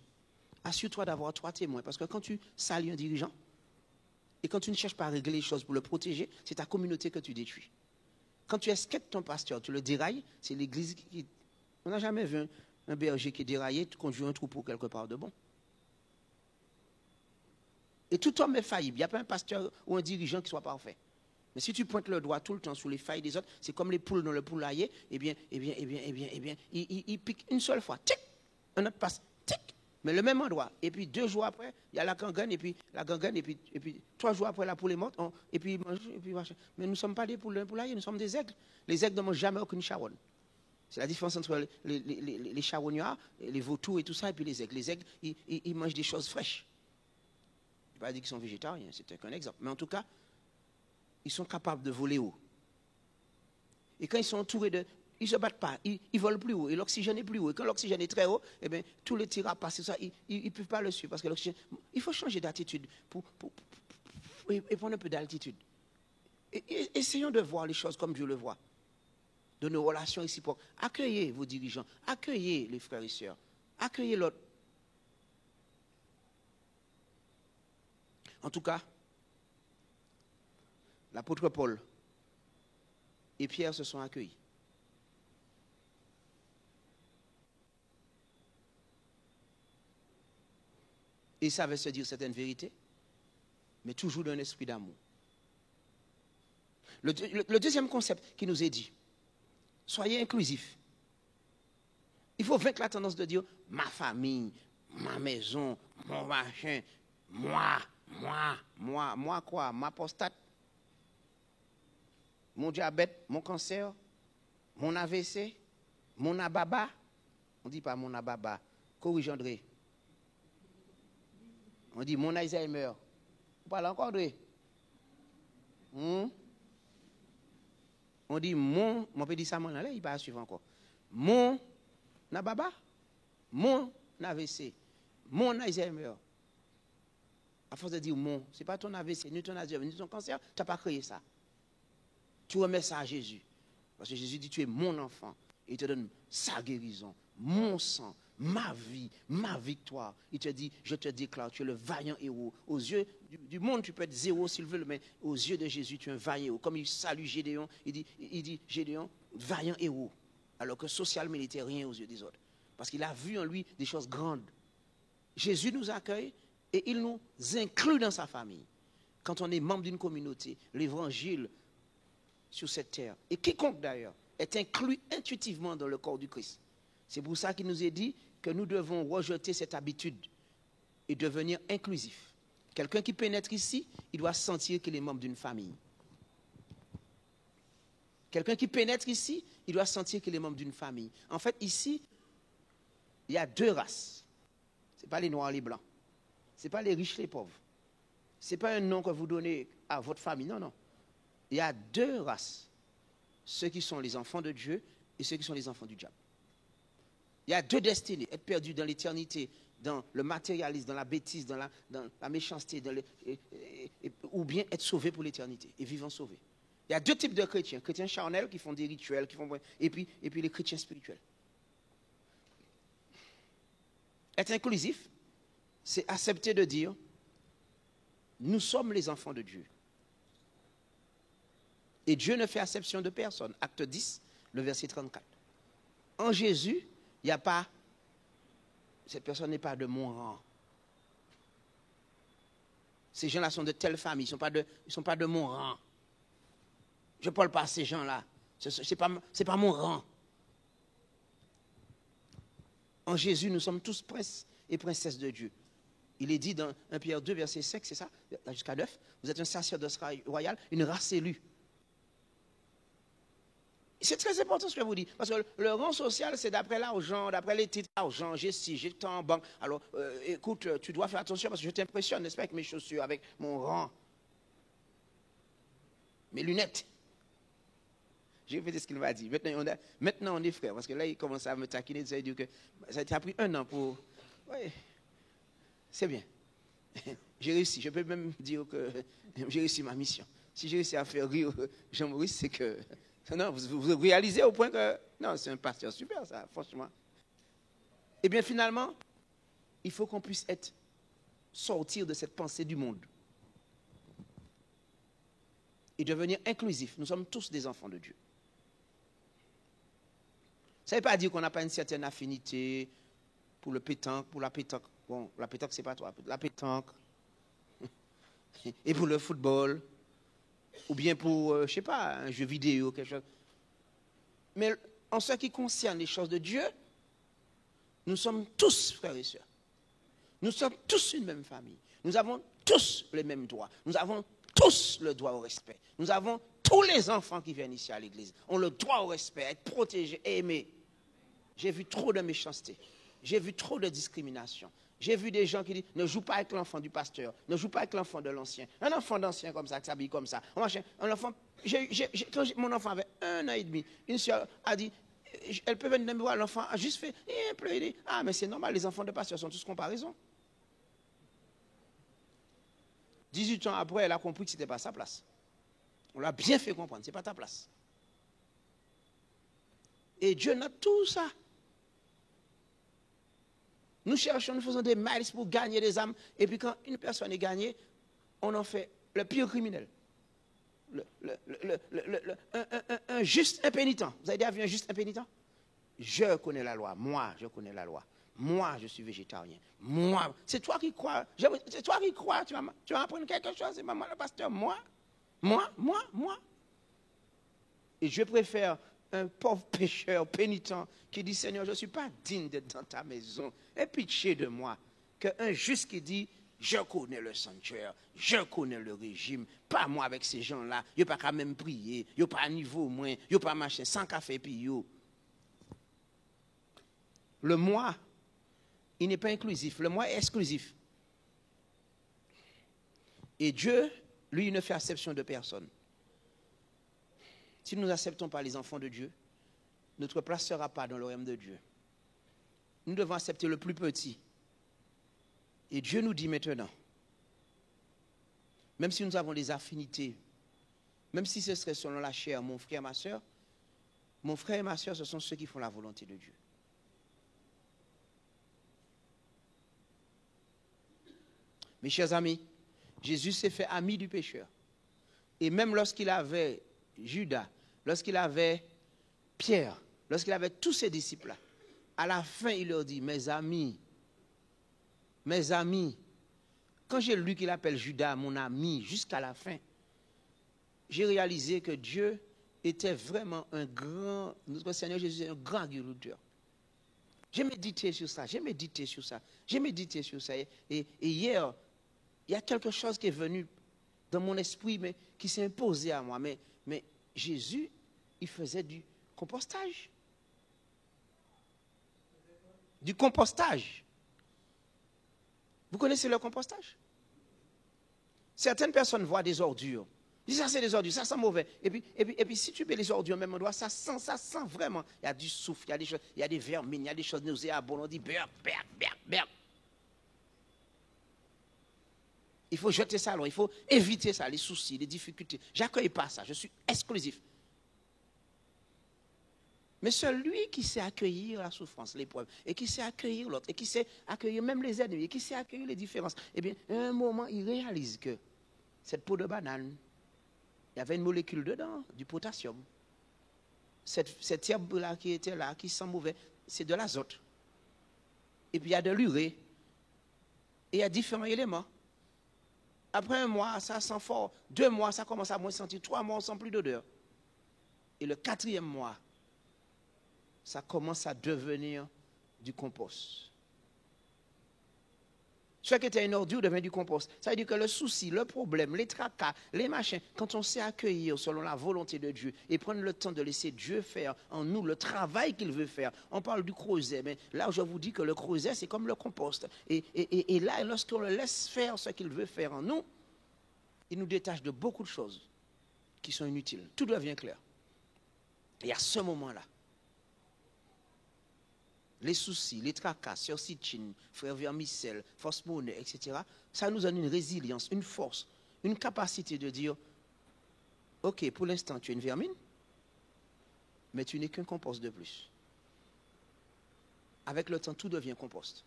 assure-toi d'avoir 3 témoins. Parce que quand tu salis un dirigeant, et quand tu ne cherches pas à régler les choses pour le protéger, c'est ta communauté que tu détruis. Quand tu esquètes ton pasteur, tu le dérailles, c'est l'église qui... On n'a jamais vu un berger qui est déraillé, tu conduis un troupeau quelque part de bon. Et tout homme est faillible. Il n'y a pas un pasteur ou un dirigeant qui soit parfait. Mais si tu pointes le doigt tout le temps sur les failles des autres, c'est comme les poules dans le poulailler, il pique une seule fois, tic, un autre passe, tic, mais le même endroit. Et puis 2 jours après, il y a la gangrène, et puis 3 jours après, la poule est morte, et puis il mange, et puis machin. Mais nous ne sommes pas des poules d'un poulailler, nous sommes des aigles. Les aigles ne mangent jamais aucune charogne. C'est la différence entre les charognards, les vautours et tout ça, et puis les aigles. Les aigles, ils mangent des choses fraîches. Je ne vais pas dire qu'ils sont végétariens, c'est qu'un exemple. Mais en tout cas, ils sont capables de voler haut. Et quand ils sont entourés de... Ils ne se battent pas, ils volent plus haut. Et l'oxygène est plus haut. Et quand l'oxygène est très haut, eh bien, tous les tirs à passer, ça, ils ne peuvent pas le suivre. Parce que l'oxygène... Il faut changer d'attitude et prendre un peu d'altitude. Et essayons de voir les choses comme Dieu le voit. De nos relations réciproques. Accueillez vos dirigeants. Accueillez les frères et sœurs. Accueillez l'autre. En tout cas, l'apôtre Paul et Pierre se sont accueillis. Ils savaient se dire certaines vérités, mais toujours d'un esprit d'amour. Le deuxième concept qui nous est dit, soyez inclusifs. Il faut vaincre la tendance de dire ma famille, ma maison, mon machin, moi quoi, ma prostate, mon diabète, mon cancer, mon AVC, mon ababa. On ne dit pas mon ababa, corrige André. On dit mon Alzheimer. Vous parlez encore André? On dit mon peut dire ça, là, il va suivre encore. Mon ababa, mon AVC, mon Alzheimer. À force de dire mon, ce n'est pas ton AVC, ni ton Alzheimer, ni ton cancer, tu n'as pas créé ça. Tu remets ça à Jésus. Parce que Jésus dit, tu es mon enfant. Et il te donne sa guérison, mon sang, ma vie, ma victoire. Il te dit, je te déclare, tu es le vaillant héros. Aux yeux du monde, tu peux être 0 s'il veut, mais aux yeux de Jésus, tu es un vaillant héros. Comme il salue Gédéon, il dit Gédéon, vaillant héros. Alors que socialement, il n'était rien aux yeux des autres. Parce qu'il a vu en lui des choses grandes. Jésus nous accueille et il nous inclut dans sa famille. quand on est membre d'une communauté, l'évangile sur cette terre, et quiconque d'ailleurs, est inclus intuitivement dans le corps du Christ. C'est pour ça qu'il nous est dit que nous devons rejeter cette habitude et devenir inclusif. Quelqu'un qui pénètre ici, il doit sentir qu'il est membre d'une famille. Quelqu'un qui pénètre ici, il doit sentir qu'il est membre d'une famille. En fait, ici, il y a deux races. Ce n'est pas les noirs, les blancs. Ce n'est pas les riches, les pauvres. Ce n'est pas un nom que vous donnez à votre famille. Non, non. Il y a deux races. Ceux qui sont les enfants de Dieu et ceux qui sont les enfants du diable. Il y a deux destinées. Être perdu dans l'éternité, dans le matérialisme, dans la bêtise, dans la méchanceté, ou bien être sauvé pour l'éternité et vivant sauvé. Il y a deux types de chrétiens. Chrétiens charnels qui font des rituels, et puis les chrétiens spirituels. Être inclusif, c'est accepter de dire, nous sommes les enfants de Dieu. Et Dieu ne fait acception de personne. Acte 10, le verset 34. En Jésus, il n'y a pas, cette personne n'est pas de mon rang. Ces gens-là sont de telle famille, ils ne sont pas de mon rang. Je ne parle pas à ces gens-là. Ce n'est pas mon rang. En Jésus, nous sommes tous princes et princesses de Dieu. Il est dit dans 1 Pierre 2, verset 5, c'est ça, jusqu'à 9, vous êtes un sacerdoce royal, une race élue. C'est très important ce que je vous dis, parce que le rang social, c'est d'après l'argent, d'après les titres d'argent, j'ai ci, j'ai tant en banque. Alors, écoute, tu dois faire attention parce que je t'impressionne, n'est-ce pas, avec mes chaussures, avec mon rang, mes lunettes. J'ai fait ce qu'il m'a dit. Maintenant, on est frères, parce que là, il commence à me taquiner, ça veut dire que ça a pris 1 an pour... Oui, c'est bien. J'ai réussi, je peux même dire que j'ai réussi ma mission. Si j'ai réussi à faire rire Jean-Maurice, c'est que... Non, vous réalisez au point que... Non, c'est un pasteur super, ça, franchement. Eh bien, finalement, il faut qu'on puisse sortir de cette pensée du monde et devenir inclusif. Nous sommes tous des enfants de Dieu. Ça ne veut pas dire qu'on n'a pas une certaine affinité pour le pétanque, pour la pétanque. Bon, la pétanque, c'est pas toi. La pétanque. Et pour le football. Ou bien pour, je ne sais pas, un jeu vidéo, quelque chose. Mais en ce qui concerne les choses de Dieu, nous sommes tous frères et sœurs. Nous sommes tous une même famille. Nous avons tous les mêmes droits. Nous avons tous le droit au respect. Nous avons tous les enfants qui viennent ici à l'église ont le droit au respect, à être protégés et aimés. J'ai vu trop de méchanceté. J'ai vu trop de discrimination. J'ai vu des gens qui disent, ne joue pas avec l'enfant du pasteur, ne joue pas avec l'enfant de l'ancien. Un enfant d'ancien comme ça, qui s'habille comme ça. Un enfant, quand mon enfant avait 1 an et demi, une soeur a dit, elle peut venir me voir, l'enfant a juste fait, il dit, ah mais c'est normal, les enfants de pasteur sont tous comparaison. 18 ans après, elle a compris que ce n'était pas sa place. On l'a bien fait comprendre, ce n'est pas ta place. Et Dieu note tout ça. Nous cherchons, nous faisons des miles pour gagner des âmes. Et puis quand une personne est gagnée, on en fait le pire criminel. Un juste impénitent. Vous avez déjà vu un juste impénitent? Je connais la loi. Moi, je connais la loi. Moi, je suis végétarien. Moi, c'est toi qui crois. C'est toi qui crois. Tu vas apprendre quelque chose. C'est pas moi le pasteur. Moi. Et je préfère un pauvre pécheur pénitent qui dit, Seigneur, je ne suis pas digne d'être dans ta maison. Aie pitié de moi. Qu'un juste qui dit, je connais le sanctuaire, je connais le régime, pas moi avec ces gens-là. Il n'y a pas qu'à même prier, il n'y a pas à niveau moins, il n'y a pas à machin, sans café puis yo. Le moi, il n'est pas inclusif. Le moi est exclusif. Et Dieu, lui, il ne fait acception de personne. Si nous n'acceptons pas les enfants de Dieu, notre place ne sera pas dans le royaume de Dieu. Nous devons accepter le plus petit. Et Dieu nous dit maintenant, même si nous avons des affinités, même si ce serait selon la chair, mon frère et ma soeur, ce sont ceux qui font la volonté de Dieu. Mes chers amis, Jésus s'est fait ami du pécheur. Et même lorsqu'il avait Judas, lorsqu'il avait Pierre, lorsqu'il avait tous ses disciples-là, à la fin, il leur dit, mes amis, Quand j'ai lu qu'il appelle Judas mon ami jusqu'à la fin, j'ai réalisé que Dieu était vraiment un grand, notre Seigneur Jésus est un grand agriculteur. J'ai médité sur ça. Et hier, il y a quelque chose qui est venu dans mon esprit, mais qui s'est imposé à moi. Mais Jésus, il faisait du compostage. Du compostage. Vous connaissez le compostage? Certaines personnes voient des ordures. Ils disent ça c'est des ordures, ça sent mauvais. Et puis si tu mets les ordures au même endroit, ça sent vraiment. Il y a du souffle, il y a des choses, il y a des vermines, il y a des choses nauséabondes. On dit berk. Il faut jeter ça alors, il faut éviter ça, les soucis, les difficultés. J'accueille pas ça, je suis exclusif. Mais celui qui sait accueillir la souffrance, l'épreuve, et qui sait accueillir l'autre, et qui sait accueillir même les ennemis, et qui sait accueillir les différences, eh bien, à un moment, il réalise que cette peau de banane, il y avait une molécule dedans, du potassium. Cette herbe-là qui était là, qui sent mauvais, c'est de l'azote. Et puis il y a de l'urée. Et il y a différents éléments. Après 1 mois, ça sent fort. 2 mois, ça commence à moins sentir. 3 mois, on ne sent plus d'odeur. Et le 4e mois, ça commence à devenir du compost. Ce qui était une ordure devient du compost. Ça veut dire que le souci, le problème, les tracas, les machins, quand on sait accueillir selon la volonté de Dieu et prendre le temps de laisser Dieu faire en nous le travail qu'il veut faire. On parle du creuset, mais là je vous dis que le creuset c'est comme le compost. Et là, lorsqu'on le laisse faire ce qu'il veut faire en nous, il nous détache de beaucoup de choses qui sont inutiles. Tout devient clair. Et à ce moment-là, les soucis, les tracas, Sœur Sitchine, Frère Vermicelle, Force Monnaie, etc., ça nous donne une résilience, une force, une capacité de dire, ok, pour l'instant tu es une vermine, mais tu n'es qu'un compost de plus. Avec le temps, tout devient compost.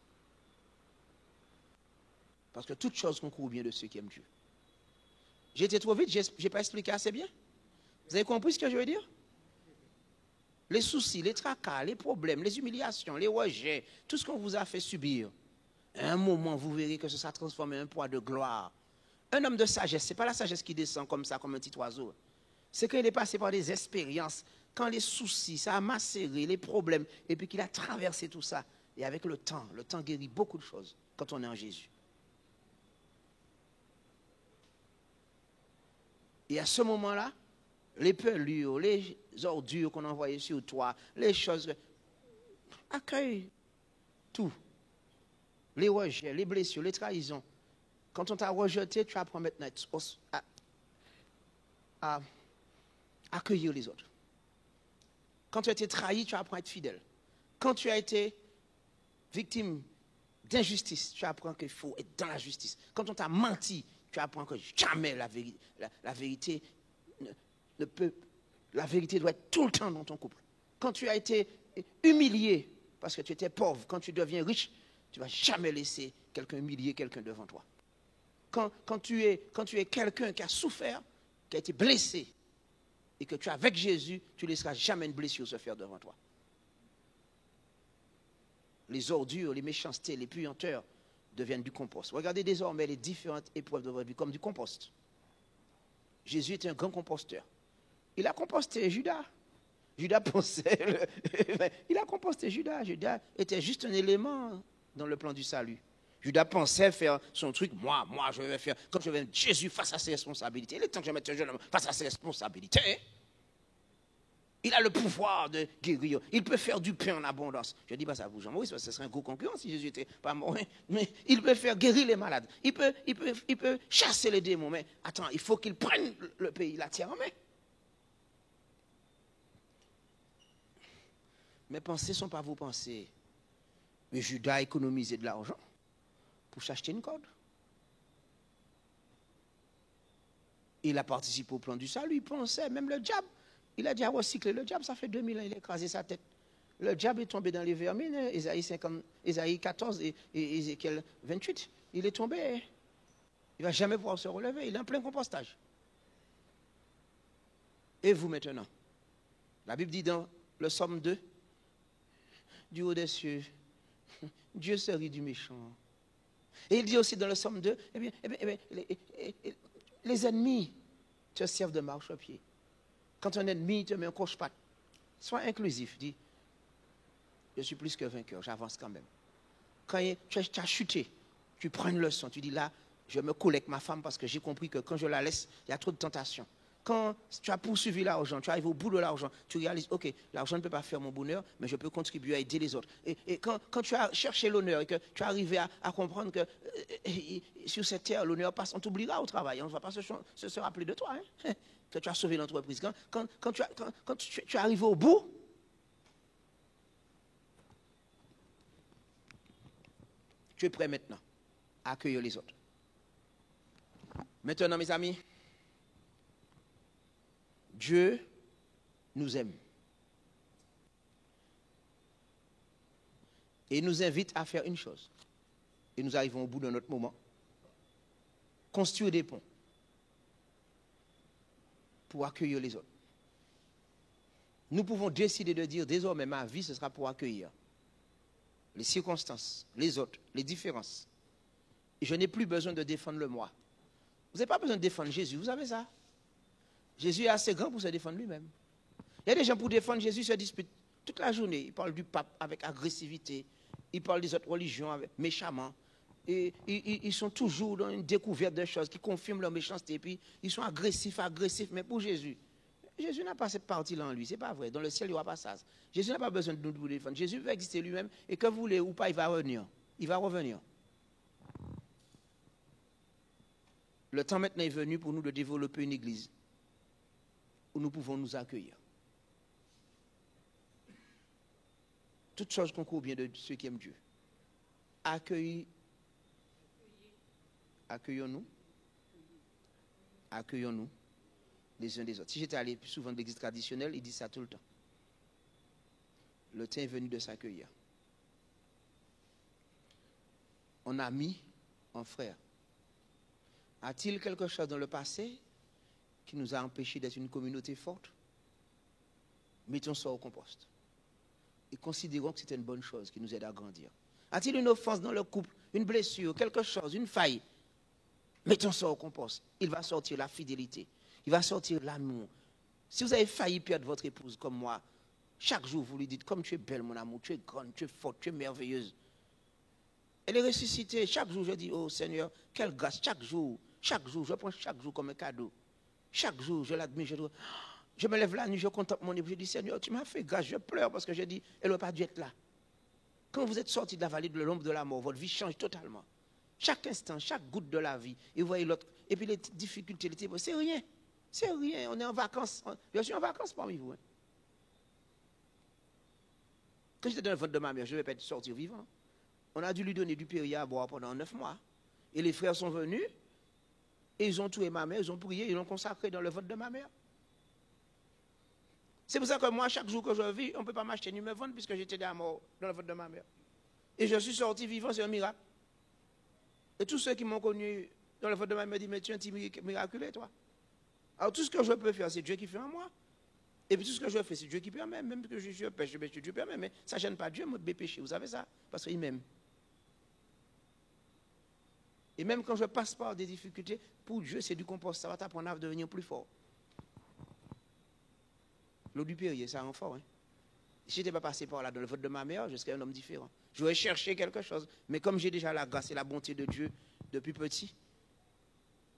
Parce que toute chose concourt au bien de ceux qui aiment Dieu. J'ai été trop vite, je n'ai pas expliqué assez bien. Vous avez compris ce que je veux dire? Les soucis, les tracas, les problèmes, les humiliations, les rejets, tout ce qu'on vous a fait subir, à un moment, vous verrez que ça sera transformé en un poids de gloire. Un homme de sagesse, ce n'est pas la sagesse qui descend comme ça, comme un petit oiseau. C'est qu'il est passé par des expériences, quand les soucis, ça a macéré, les problèmes, et puis qu'il a traversé tout ça. Et avec le temps guérit beaucoup de choses quand on est en Jésus. Et à ce moment-là, les pelures, les ordures qu'on envoyait sur toi, les choses, accueille tout. Les rejets, les blessures, les trahisons. Quand on t'a rejeté, tu apprends maintenant à accueillir les autres. Quand tu as été trahi, tu apprends à être fidèle. Quand tu as été victime d'injustice, tu apprends qu'il faut être dans la justice. Quand on t'a menti, tu apprends que jamais la vérité la vérité doit être tout le temps dans ton couple. Quand tu as été humilié parce que tu étais pauvre, quand tu deviens riche, tu ne vas jamais laisser quelqu'un humilier quelqu'un devant toi. Quand tu es quelqu'un qui a souffert, qui a été blessé, et que tu es avec Jésus, tu ne laisseras jamais une blessure se faire devant toi. Les ordures, les méchancetés, les puanteurs deviennent du compost. Regardez désormais les différentes épreuves de votre vie comme du compost. Jésus était un grand composteur. Il a composté Judas. Judas pensait, il a composté Judas. Judas était juste un élément dans le plan du salut. Judas pensait faire son truc. Moi, je vais faire, quand je vais mettre Jésus face à ses responsabilités. Il est temps que je mette ce jeune homme face à ses responsabilités. Il a le pouvoir de guérir. Il peut faire du pain en abondance. Je ne dis pas ça à vous, Jean-Maurice, parce que ce serait un gros concurrent si Jésus n'était pas mort. Mais il peut faire guérir les malades. Il peut chasser les démons. Mais attends, il faut qu'il prenne le pays, la terre en main. Mes pensées ne sont pas vos pensées. Mais Judas a économisé de l'argent pour s'acheter une corde. Il a participé au plan du salut. Il pensait, même le diable. Il a dit à recycler le diable, ça fait 2000 ans, il a écrasé sa tête. Le diable est tombé dans les vermines, Ésaïe 14 et Ézéchiel 28. Il est tombé. Il ne va jamais pouvoir se relever. Il est en plein compostage. Et vous maintenant? La Bible dit dans le psaume 2, du haut des cieux, Dieu se rit du méchant. Et il dit aussi dans le Somme 2, les ennemis te servent de marchepied. Quand un ennemi te met un croche-patte, sois inclusif, dis, je suis plus que vainqueur, j'avance quand même. Quand tu as chuté, tu prends une leçon, tu dis là, je me colle avec ma femme parce que j'ai compris que quand je la laisse, il y a trop de tentation. Quand tu as poursuivi l'argent, tu arrives au bout de l'argent, tu réalises, ok, l'argent ne peut pas faire mon bonheur, mais je peux contribuer à aider les autres. Et quand tu as cherché l'honneur et que tu es arrivé à comprendre que sur cette terre, l'honneur passe, on t'oubliera au travail, on ne va pas se rappeler de toi, hein, que tu as sauvé l'entreprise. Quand tu es arrivé au bout, tu es prêt maintenant à accueillir les autres. Maintenant, mes amis, Dieu nous aime. Et il nous invite à faire une chose. Et nous arrivons au bout de notre moment. Construire des ponts pour accueillir les autres. Nous pouvons décider de dire, désormais, ma vie, ce sera pour accueillir les circonstances, les autres, les différences. Et je n'ai plus besoin de défendre le moi. Vous n'avez pas besoin de défendre Jésus, vous savez ça? Jésus est assez grand pour se défendre lui-même. Il y a des gens pour défendre Jésus se disputent toute la journée. Ils parlent du pape avec agressivité. Ils parlent des autres religions avec, méchamment. Et ils sont toujours dans une découverte de choses qui confirment leur méchanceté. Et puis ils sont agressifs. Mais pour Jésus, Jésus n'a pas cette partie-là en lui. Ce n'est pas vrai. Dans le ciel, il n'y aura pas ça. Jésus n'a pas besoin de nous défendre. Jésus veut exister lui-même. Et que vous voulez ou pas, il va revenir. Il va revenir. Le temps maintenant est venu pour nous de développer une église où nous pouvons nous accueillir. Toutes choses concourent bien de ceux qui aiment Dieu. Accueillons-nous les uns des autres. Si j'étais allé plus souvent de l'église traditionnelle, il dit ça tout le temps. Le temps est venu de s'accueillir. En ami, en frère. A-t-il quelque chose dans le passé qui nous a empêchés d'être une communauté forte? Mettons ça au compost. Et considérons que c'est une bonne chose qui nous aide à grandir. A-t-il une offense dans le couple, une blessure, quelque chose, une faille? Mettons ça au compost. Il va sortir la fidélité. Il va sortir l'amour. Si vous avez failli perdre votre épouse comme moi, chaque jour vous lui dites, comme tu es belle mon amour, tu es grande, tu es forte, tu es merveilleuse. Elle est ressuscitée. Chaque jour je dis, oh Seigneur, quelle grâce. Chaque jour, je prends chaque jour comme un cadeau. Chaque jour, je l'admire, je me lève la nuit, je contemple mon épouse, je dis, Seigneur, tu m'as fait grâce, je pleure parce que je dis, elle n'aurait pas dû être là. Quand vous êtes sorti de la vallée de l'ombre de la mort, votre vie change totalement. Chaque instant, chaque goutte de la vie, et vous voyez l'autre, et puis les difficultés, c'est rien, on est en vacances, je suis en vacances parmi vous. Hein. Quand j'étais dans le ventre de ma mère, je ne vais pas sortir vivant. On a dû lui donner du Péria à boire pendant 9 mois. Et les frères sont venus, et ils ont tué ma mère, ils ont prié, ils l'ont consacré dans le ventre de ma mère. C'est pour ça que moi, chaque jour que je vis, on ne peut pas m'acheter ni me vendre puisque j'étais déjà mort dans le ventre de ma mère. Et je suis sorti vivant, c'est un miracle. Et tous ceux qui m'ont connu dans le ventre de ma mère me disent, mais tu es un petit miraculé, toi. Alors tout ce que je peux faire, c'est Dieu qui fait en moi. Et puis tout ce que je fais, c'est Dieu qui permet. Même que je suis péché, Dieu permet. Mais ça ne gêne pas Dieu, moi, de péché. Vous savez ça? Parce qu'il m'aime. Et même quand je passe par des difficultés, pour Dieu, c'est du compost. Ça va t'apprendre à devenir plus fort. L'eau du Périer, ça rend fort. Hein? Si je n'étais pas passé par là dans le ventre de ma mère, je serais un homme différent. J'aurais cherché quelque chose. Mais comme j'ai déjà la grâce et la bonté de Dieu depuis petit,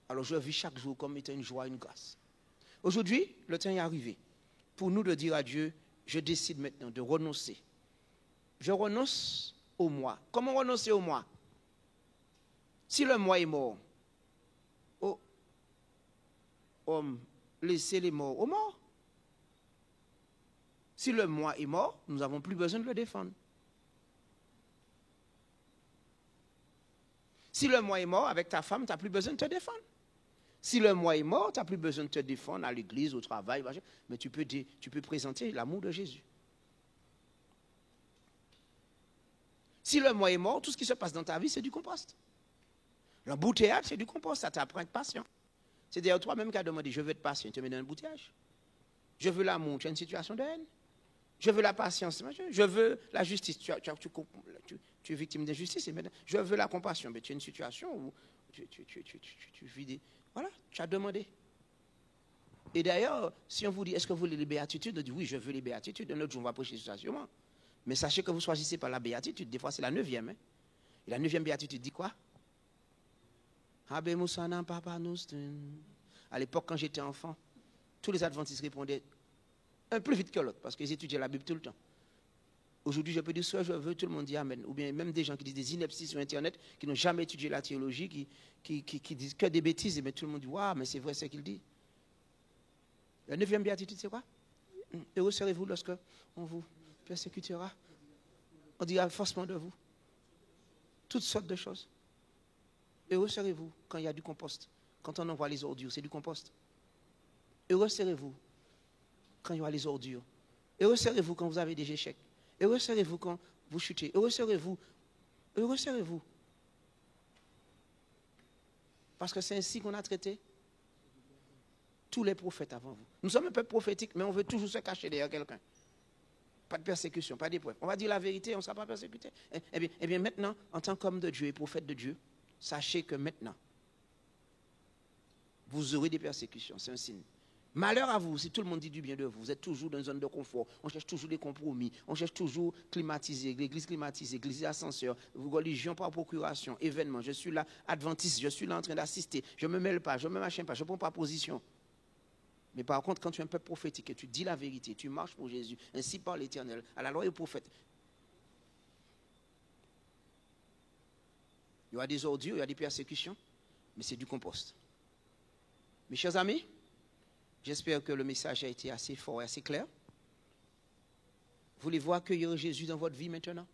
alors je vis chaque jour comme étant une joie, une grâce. Aujourd'hui, le temps est arrivé pour nous de dire à Dieu, je décide maintenant de renoncer. Je renonce au moi. Comment renoncer au moi? Si le moi est mort, laissez les morts aux morts. Si le moi est mort, nous n'avons plus besoin de le défendre. Si le moi est mort, avec ta femme, tu n'as plus besoin de te défendre. Si le moi est mort, tu n'as plus besoin de te défendre à l'église, au travail, mais tu peux présenter l'amour de Jésus. Si le moi est mort, tout ce qui se passe dans ta vie, c'est du compost. L'embouteillage, c'est du compost, ça t'apprend à être patient. C'est d'ailleurs toi-même qui as demandé, je veux être patient, tu te mets dans un embouteillage. Je veux l'amour, tu as une situation de haine. Je veux la patience. Je veux la justice. Tu es victime d'injustice. Et maintenant, je veux la compassion. Mais tu as une situation où tu vis des... Voilà, tu as demandé. Et d'ailleurs, si on vous dit, est-ce que vous voulez les béatitudes? On dit, oui, je veux les béatitudes. Un autre jour, on va prêcher sur ça sûrement. Mais sachez que vous choisissez par la béatitude. Des fois, c'est la 9e. Hein? Et la 9e béatitude dit quoi? À l'époque, quand j'étais enfant, tous les adventistes répondaient un plus vite que l'autre, parce qu'ils étudiaient la Bible tout le temps. Aujourd'hui, je peux dire soit je veux, tout le monde dit Amen. Ou bien même des gens qui disent des inepties sur Internet, qui n'ont jamais étudié la théologie, qui disent que des bêtises, mais tout le monde dit waouh, mais c'est vrai ce qu'il dit. La 9e béatitude, c'est quoi? Heureux serez-vous lorsque on vous persécutera. On dira forcément de vous. Toutes sortes de choses. Heureux serez-vous quand il y a du compost. Quand on envoie les ordures, c'est du compost. Heureux serez-vous quand il y aura les ordures. Heureux serez-vous quand vous avez des échecs. Heureux serez-vous quand vous chutez. Heureux serez-vous. Heureux serez-vous. Parce que c'est ainsi qu'on a traité tous les prophètes avant vous. Nous sommes un peuple prophétique, mais on veut toujours se cacher derrière quelqu'un. Pas de persécution, pas d'épreuve. On va dire la vérité, on ne sera pas persécuté. Eh bien, maintenant, en tant qu'homme de Dieu et prophète de Dieu, sachez que maintenant, vous aurez des persécutions. C'est un signe. Malheur à vous, si tout le monde dit du bien de vous, vous êtes toujours dans une zone de confort, on cherche toujours des compromis, on cherche toujours climatisé, l'église climatisée, l'église ascenseur, religion par procuration, événement, je suis là, adventiste, je suis là en train d'assister, je ne me mêle pas, je ne me machin pas, je ne prends pas position. Mais par contre, quand tu es un peuple prophétique et tu dis la vérité, tu marches pour Jésus, ainsi par l'Éternel, à la loi et au prophète, il y aura des ordures, il y a des persécutions, mais c'est du compost. Mes chers amis, j'espère que le message a été assez fort et assez clair. Voulez-vous accueillir Jésus dans votre vie maintenant?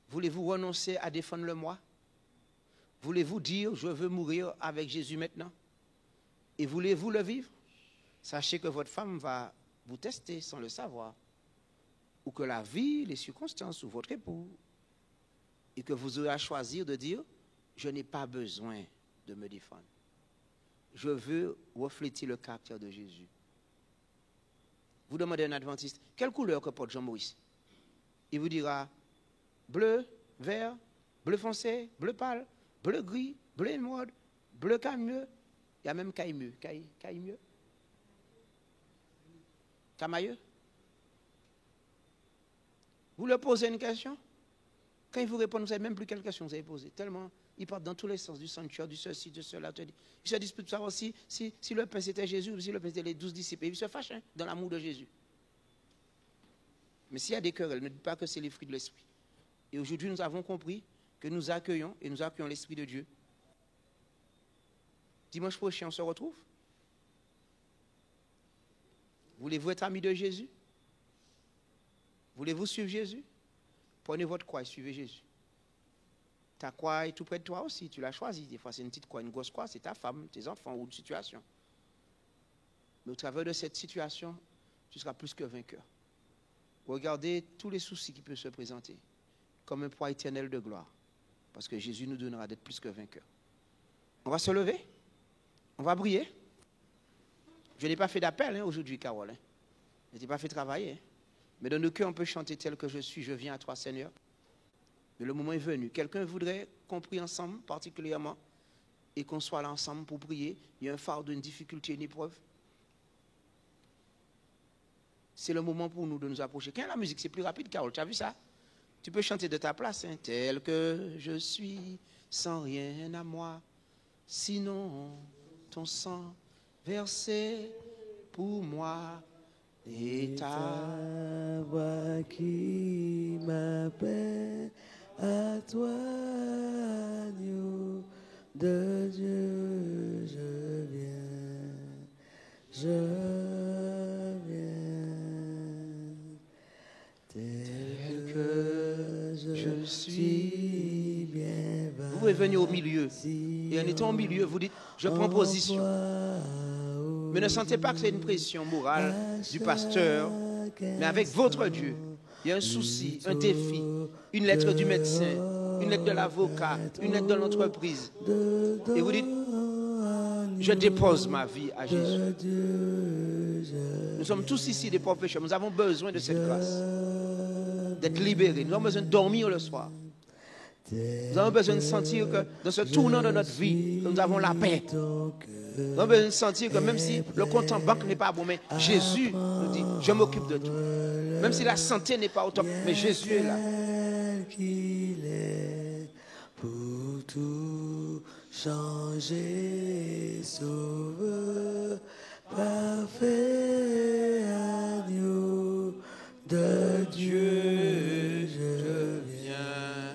Voulez-vous renoncer à défendre le moi? Voulez-vous dire, je veux mourir avec Jésus maintenant? Et voulez-vous le vivre? Sachez que votre femme va vous tester sans le savoir. Ou que la vie, les circonstances, ou votre époux, et que vous aurez à choisir de dire, je n'ai pas besoin de me défendre. Je veux refléter le caractère de Jésus. Vous demandez à un adventiste, quelle couleur que porte Jean-Maurice? Il vous dira, bleu, vert, bleu foncé, bleu pâle, bleu gris, bleu émeraude, bleu cailleux. Il y a même cailleux. Cailleux? Camailleux? Vous leur posez une question? Quand il vous répond, vous ne savez même plus quelle question vous avez posée. Tellement, il part dans tous les sens, du sanctuaire, du ceci, de cela. Il se dispute pour savoir si le pain c'était Jésus ou si le pain c'était les 12 disciples. Il se fâche dans l'amour de Jésus. Mais s'il y a des querelles, ne dites pas que c'est les fruits de l'esprit. Et aujourd'hui, nous avons compris que nous accueillons l'Esprit de Dieu. Dimanche prochain, on se retrouve. Voulez-vous être ami de Jésus? Voulez-vous suivre Jésus? Prenez votre croix et suivez Jésus. Ta croix est tout près de toi aussi, tu l'as choisi. Des fois, c'est une petite croix, une grosse croix, c'est ta femme, tes enfants ou une situation. Mais au travers de cette situation, tu seras plus que vainqueur. Regardez tous les soucis qui peuvent se présenter comme un poids éternel de gloire. Parce que Jésus nous donnera d'être plus que vainqueur. On va se lever. On va prier. Je n'ai pas fait d'appel aujourd'hui, Carole. Je n'ai pas fait travailler. Mais dans nos cœurs, on peut chanter tel que je suis, je viens à toi, Seigneur. Mais le moment est venu. Quelqu'un voudrait qu'on prie ensemble, particulièrement, et qu'on soit là ensemble pour prier. Il y a un fardeau, une difficulté, une épreuve. C'est le moment pour nous de nous approcher. Quand la musique, c'est plus rapide, Carole. Tu as vu ça? Tu peux chanter de ta place. Tel que je suis, sans rien à moi, sinon ton sang versé pour moi. Et ta voix qui m'appelle à toi, agneau de Dieu, je viens, tel que je suis bien. Vous pouvez venir au milieu. Et en étant au milieu, vous dites, je prends position. Mais ne sentez pas que c'est une pression morale du pasteur, mais avec votre Dieu. Il y a un souci, un défi, une lettre du médecin, une lettre de l'avocat, une lettre de l'entreprise. Et vous dites, Je dépose ma vie à Jésus. Nous sommes tous ici des pauvres pécheurs. Nous avons besoin de cette grâce, d'être libérés. Nous avons besoin de dormir le soir. Nous avons besoin de sentir que dans ce tournant de notre vie, nous avons la paix. Nous avons besoin de sentir que même si le compte en banque n'est pas bon, mais Jésus nous dit, je m'occupe de tout. Même si la santé n'est pas au top, mais Jésus est là. Qu'il est pour tout changer, sauveur, parfait agneau de Dieu, je viens.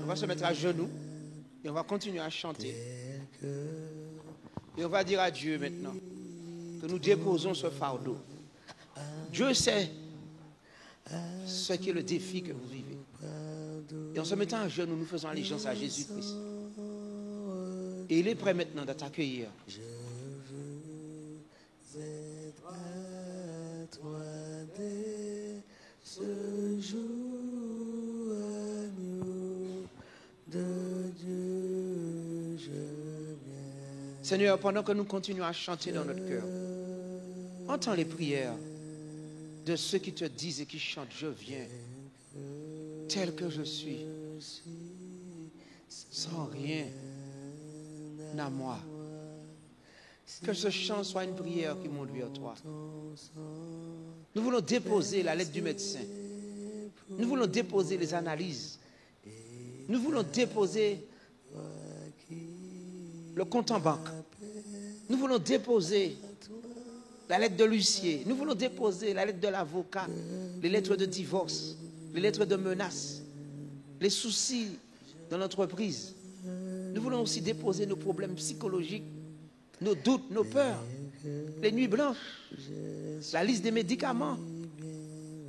On va se mettre à genoux et on va continuer à chanter. Et on va dire à Dieu maintenant que nous déposons ce fardeau. Dieu sait ce qui est le défi que vous vivez. Et en se mettant à genoux, nous faisons allégeance à Jésus-Christ. Et il est prêt maintenant de t'accueillir. Je veux être à toi dès ce jour, agneau de Dieu, je viens. Seigneur, pendant que nous continuons à chanter dans notre cœur, entends les prières de ceux qui te disent et qui chantent, je viens, tel que je suis, sans rien à moi. Que ce chant soit une prière qui monte vers toi. Nous voulons déposer la lettre du médecin. Nous voulons déposer les analyses. Nous voulons déposer le compte en banque. Nous voulons déposer la lettre de l'huissier. Nous voulons déposer la lettre de l'avocat, les lettres de divorce, les lettres de menaces, les soucis dans l'entreprise. Nous voulons aussi déposer nos problèmes psychologiques, nos doutes, nos peurs, les nuits blanches, la liste des médicaments,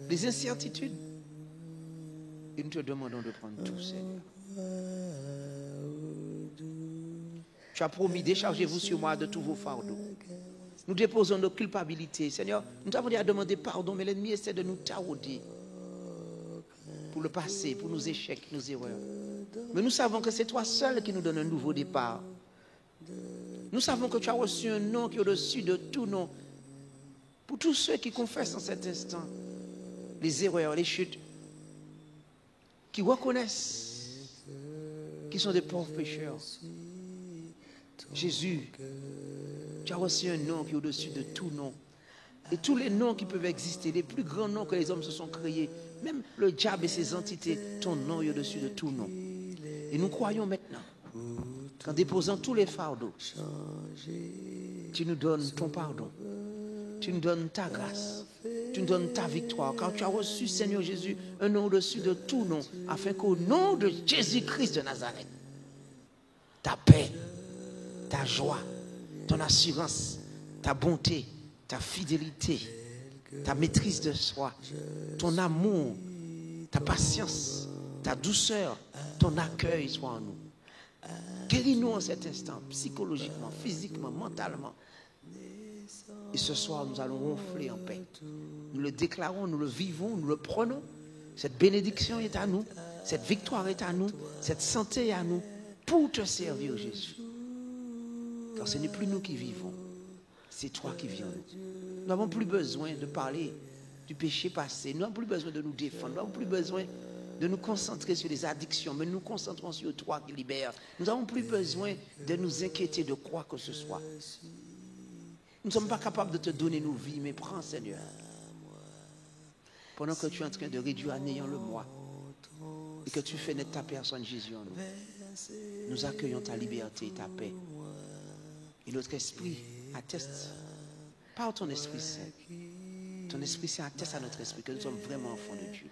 les incertitudes. Et nous te demandons de prendre tout, Seigneur. Tu as promis, déchargez-vous sur moi de tous vos fardeaux. Nous déposons nos culpabilités. Seigneur, nous avons déjà demandé pardon, mais l'ennemi essaie de nous tarauder pour le passé, pour nos échecs, nos erreurs. Mais nous savons que c'est toi seul qui nous donne un nouveau départ. Nous savons que tu as reçu un nom qui est au-dessus de tout nom. Pour tous ceux qui confessent en cet instant les erreurs, les chutes, qui reconnaissent qu'ils sont des pauvres pécheurs. Jésus, tu as reçu un nom qui est au-dessus de tout nom. Et tous les noms qui peuvent exister, les plus grands noms que les hommes se sont créés, même le diable et ses entités, ton nom est au-dessus de tout nom. Et nous croyons maintenant qu'en déposant tous les fardeaux, tu nous donnes ton pardon, tu nous donnes ta grâce, tu nous donnes ta victoire, car tu as reçu, Seigneur Jésus, un nom au-dessus de tout nom, afin qu'au nom de Jésus-Christ de Nazareth, ta paix, ta joie, ton assurance, ta bonté, ta fidélité, ta maîtrise de soi, ton amour, ta patience, ta douceur, ton accueil soit en nous. Guéris-nous en cet instant, psychologiquement, physiquement, mentalement. Et ce soir, nous allons ronfler en paix. Nous le déclarons, nous le vivons, nous le prenons. Cette bénédiction est à nous, cette victoire est à nous, cette santé est à nous, pour te servir, Jésus. Car ce n'est plus nous qui vivons, c'est toi qui vis en nous. Nous n'avons plus besoin de parler du péché passé, nous n'avons plus besoin de nous défendre, nous n'avons plus besoin de nous concentrer sur les addictions, mais nous nous concentrons sur toi qui libère. Nous n'avons plus besoin de nous inquiéter de quoi que ce soit. Nous ne sommes pas capables de te donner nos vies, mais prends, Seigneur. Pendant que tu es en train de réduire à néant le moi et que tu fais naître ta personne, Jésus, en nous, nous accueillons ta liberté et ta paix. Et notre esprit atteste, par ton Esprit Saint, ton Esprit Saint atteste à notre esprit que nous sommes vraiment enfants de Dieu.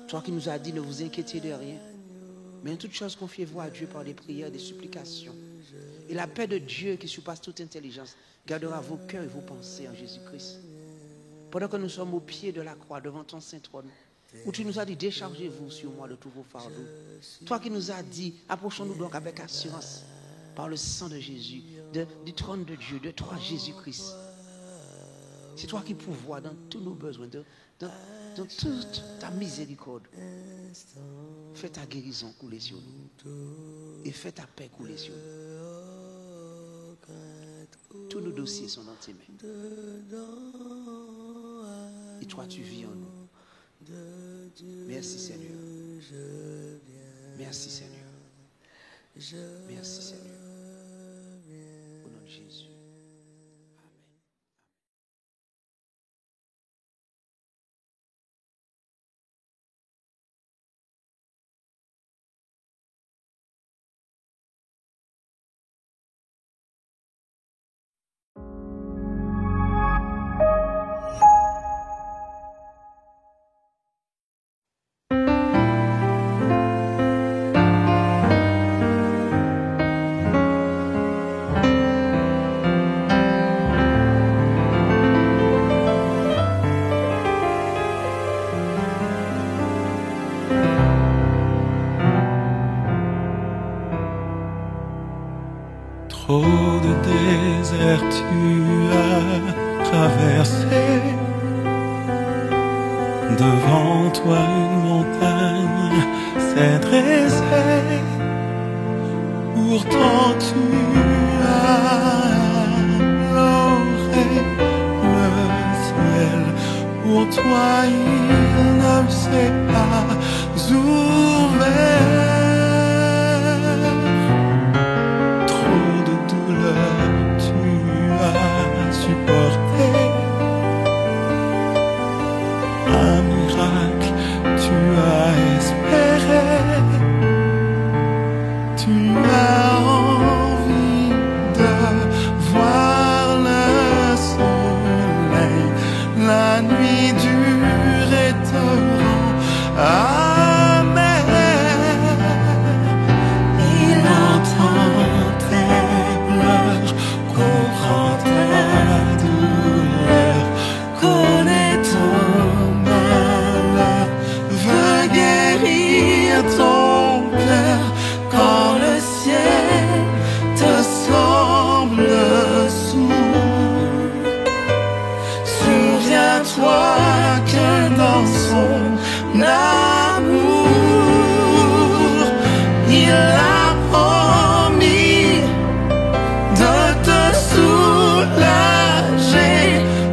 Toi qui nous as dit, ne vous inquiétez de rien, mais en toute chose, confiez-vous à Dieu par des prières, des supplications. Et la paix de Dieu qui surpasse toute intelligence gardera vos cœurs et vos pensées en Jésus-Christ. Pendant que nous sommes au pied de la croix, devant ton saint trône, où tu nous as dit, déchargez-vous sur moi de tous vos fardeaux. Toi qui nous as dit, approchons-nous donc avec assurance, par le sang de Jésus, du trône de Dieu, de toi, Jésus-Christ. C'est toi qui pourvois dans tous nos besoins, dans toute ta miséricorde. Fais ta guérison couler sur nous. Et fais ta paix couler sur nous. Tous nos dossiers sont dans tes mains. Et toi, tu vis en nous. Merci Seigneur. Merci Seigneur. Merci Seigneur. Au nom de Jésus. Trop de déserts tu as traversé. Devant toi une montagne s'est dressée. Pourtant tu as adoré le ciel. Pour toi il ne s'est pas ouvert. Tu as supporté un miracle, tu as espéré, tu as envie de voir le soleil, la nuit dure et te rend amer. Il entend tes pleurs, comprend ta douleur, connaît ton malheur, veut guérir ton cœur quand le ciel te semble sourd. Souviens-toi que dans son amour, il a promis de te soulager,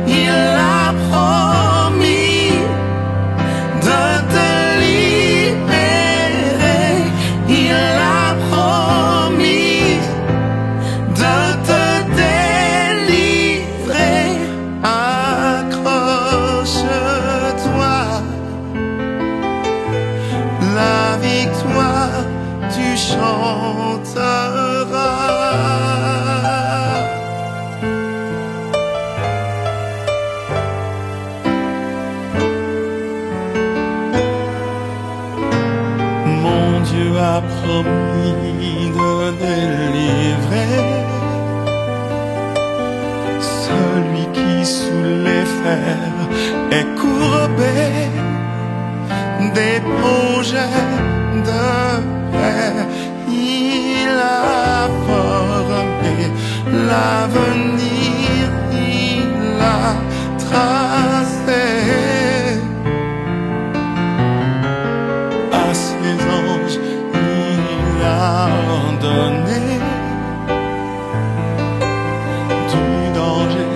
il a promis de te libérer, il a promis de te délivrer. Accroche-toi, la victoire tu chanteras. Mon Dieu a promis de délivrer celui qui sous les fers est courbé. Des projets de paix il a formé, l'avenir il a tracé. À ses anges il a ordonné du danger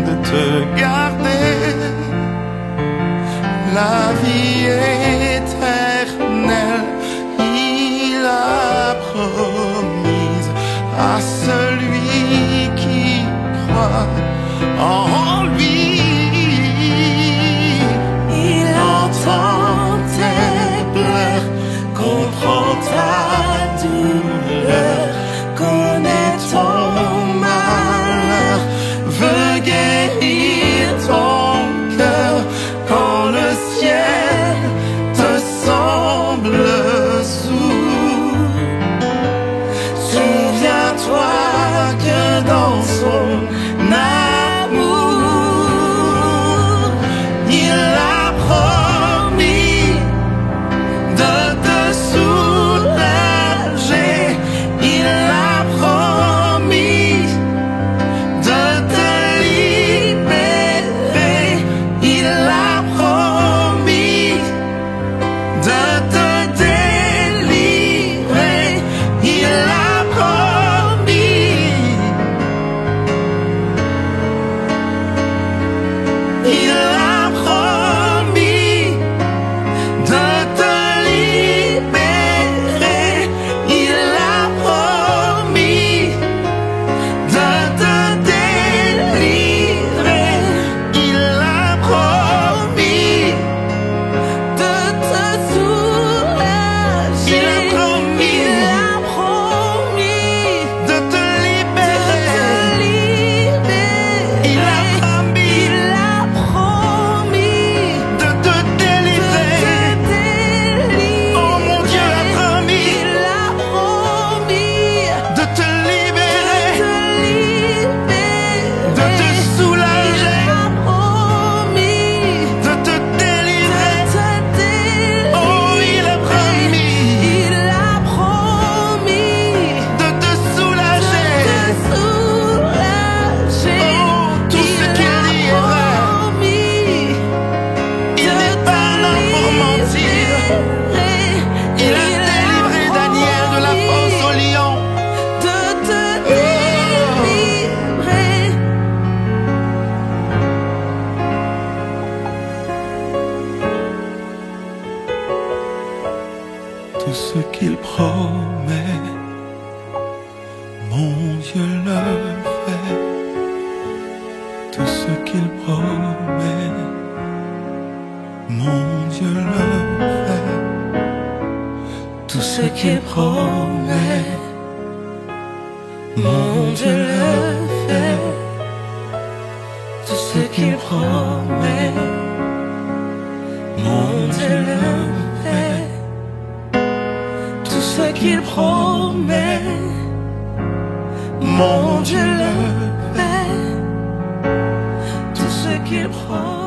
de te garder. La vie éternelle il a promise à celui qui croit en lui. Il entend tes pleurs, comprend ta douleur, Dieu le fait, tout ce qu'il promet. Mon Dieu le fait, tout ce qu'il promet. Mon Dieu le fait, tout ce qu'il promet. Mon Dieu le fait, tout ce qu'il promet. Mon Dieu le fait, tout ce qu'il promet.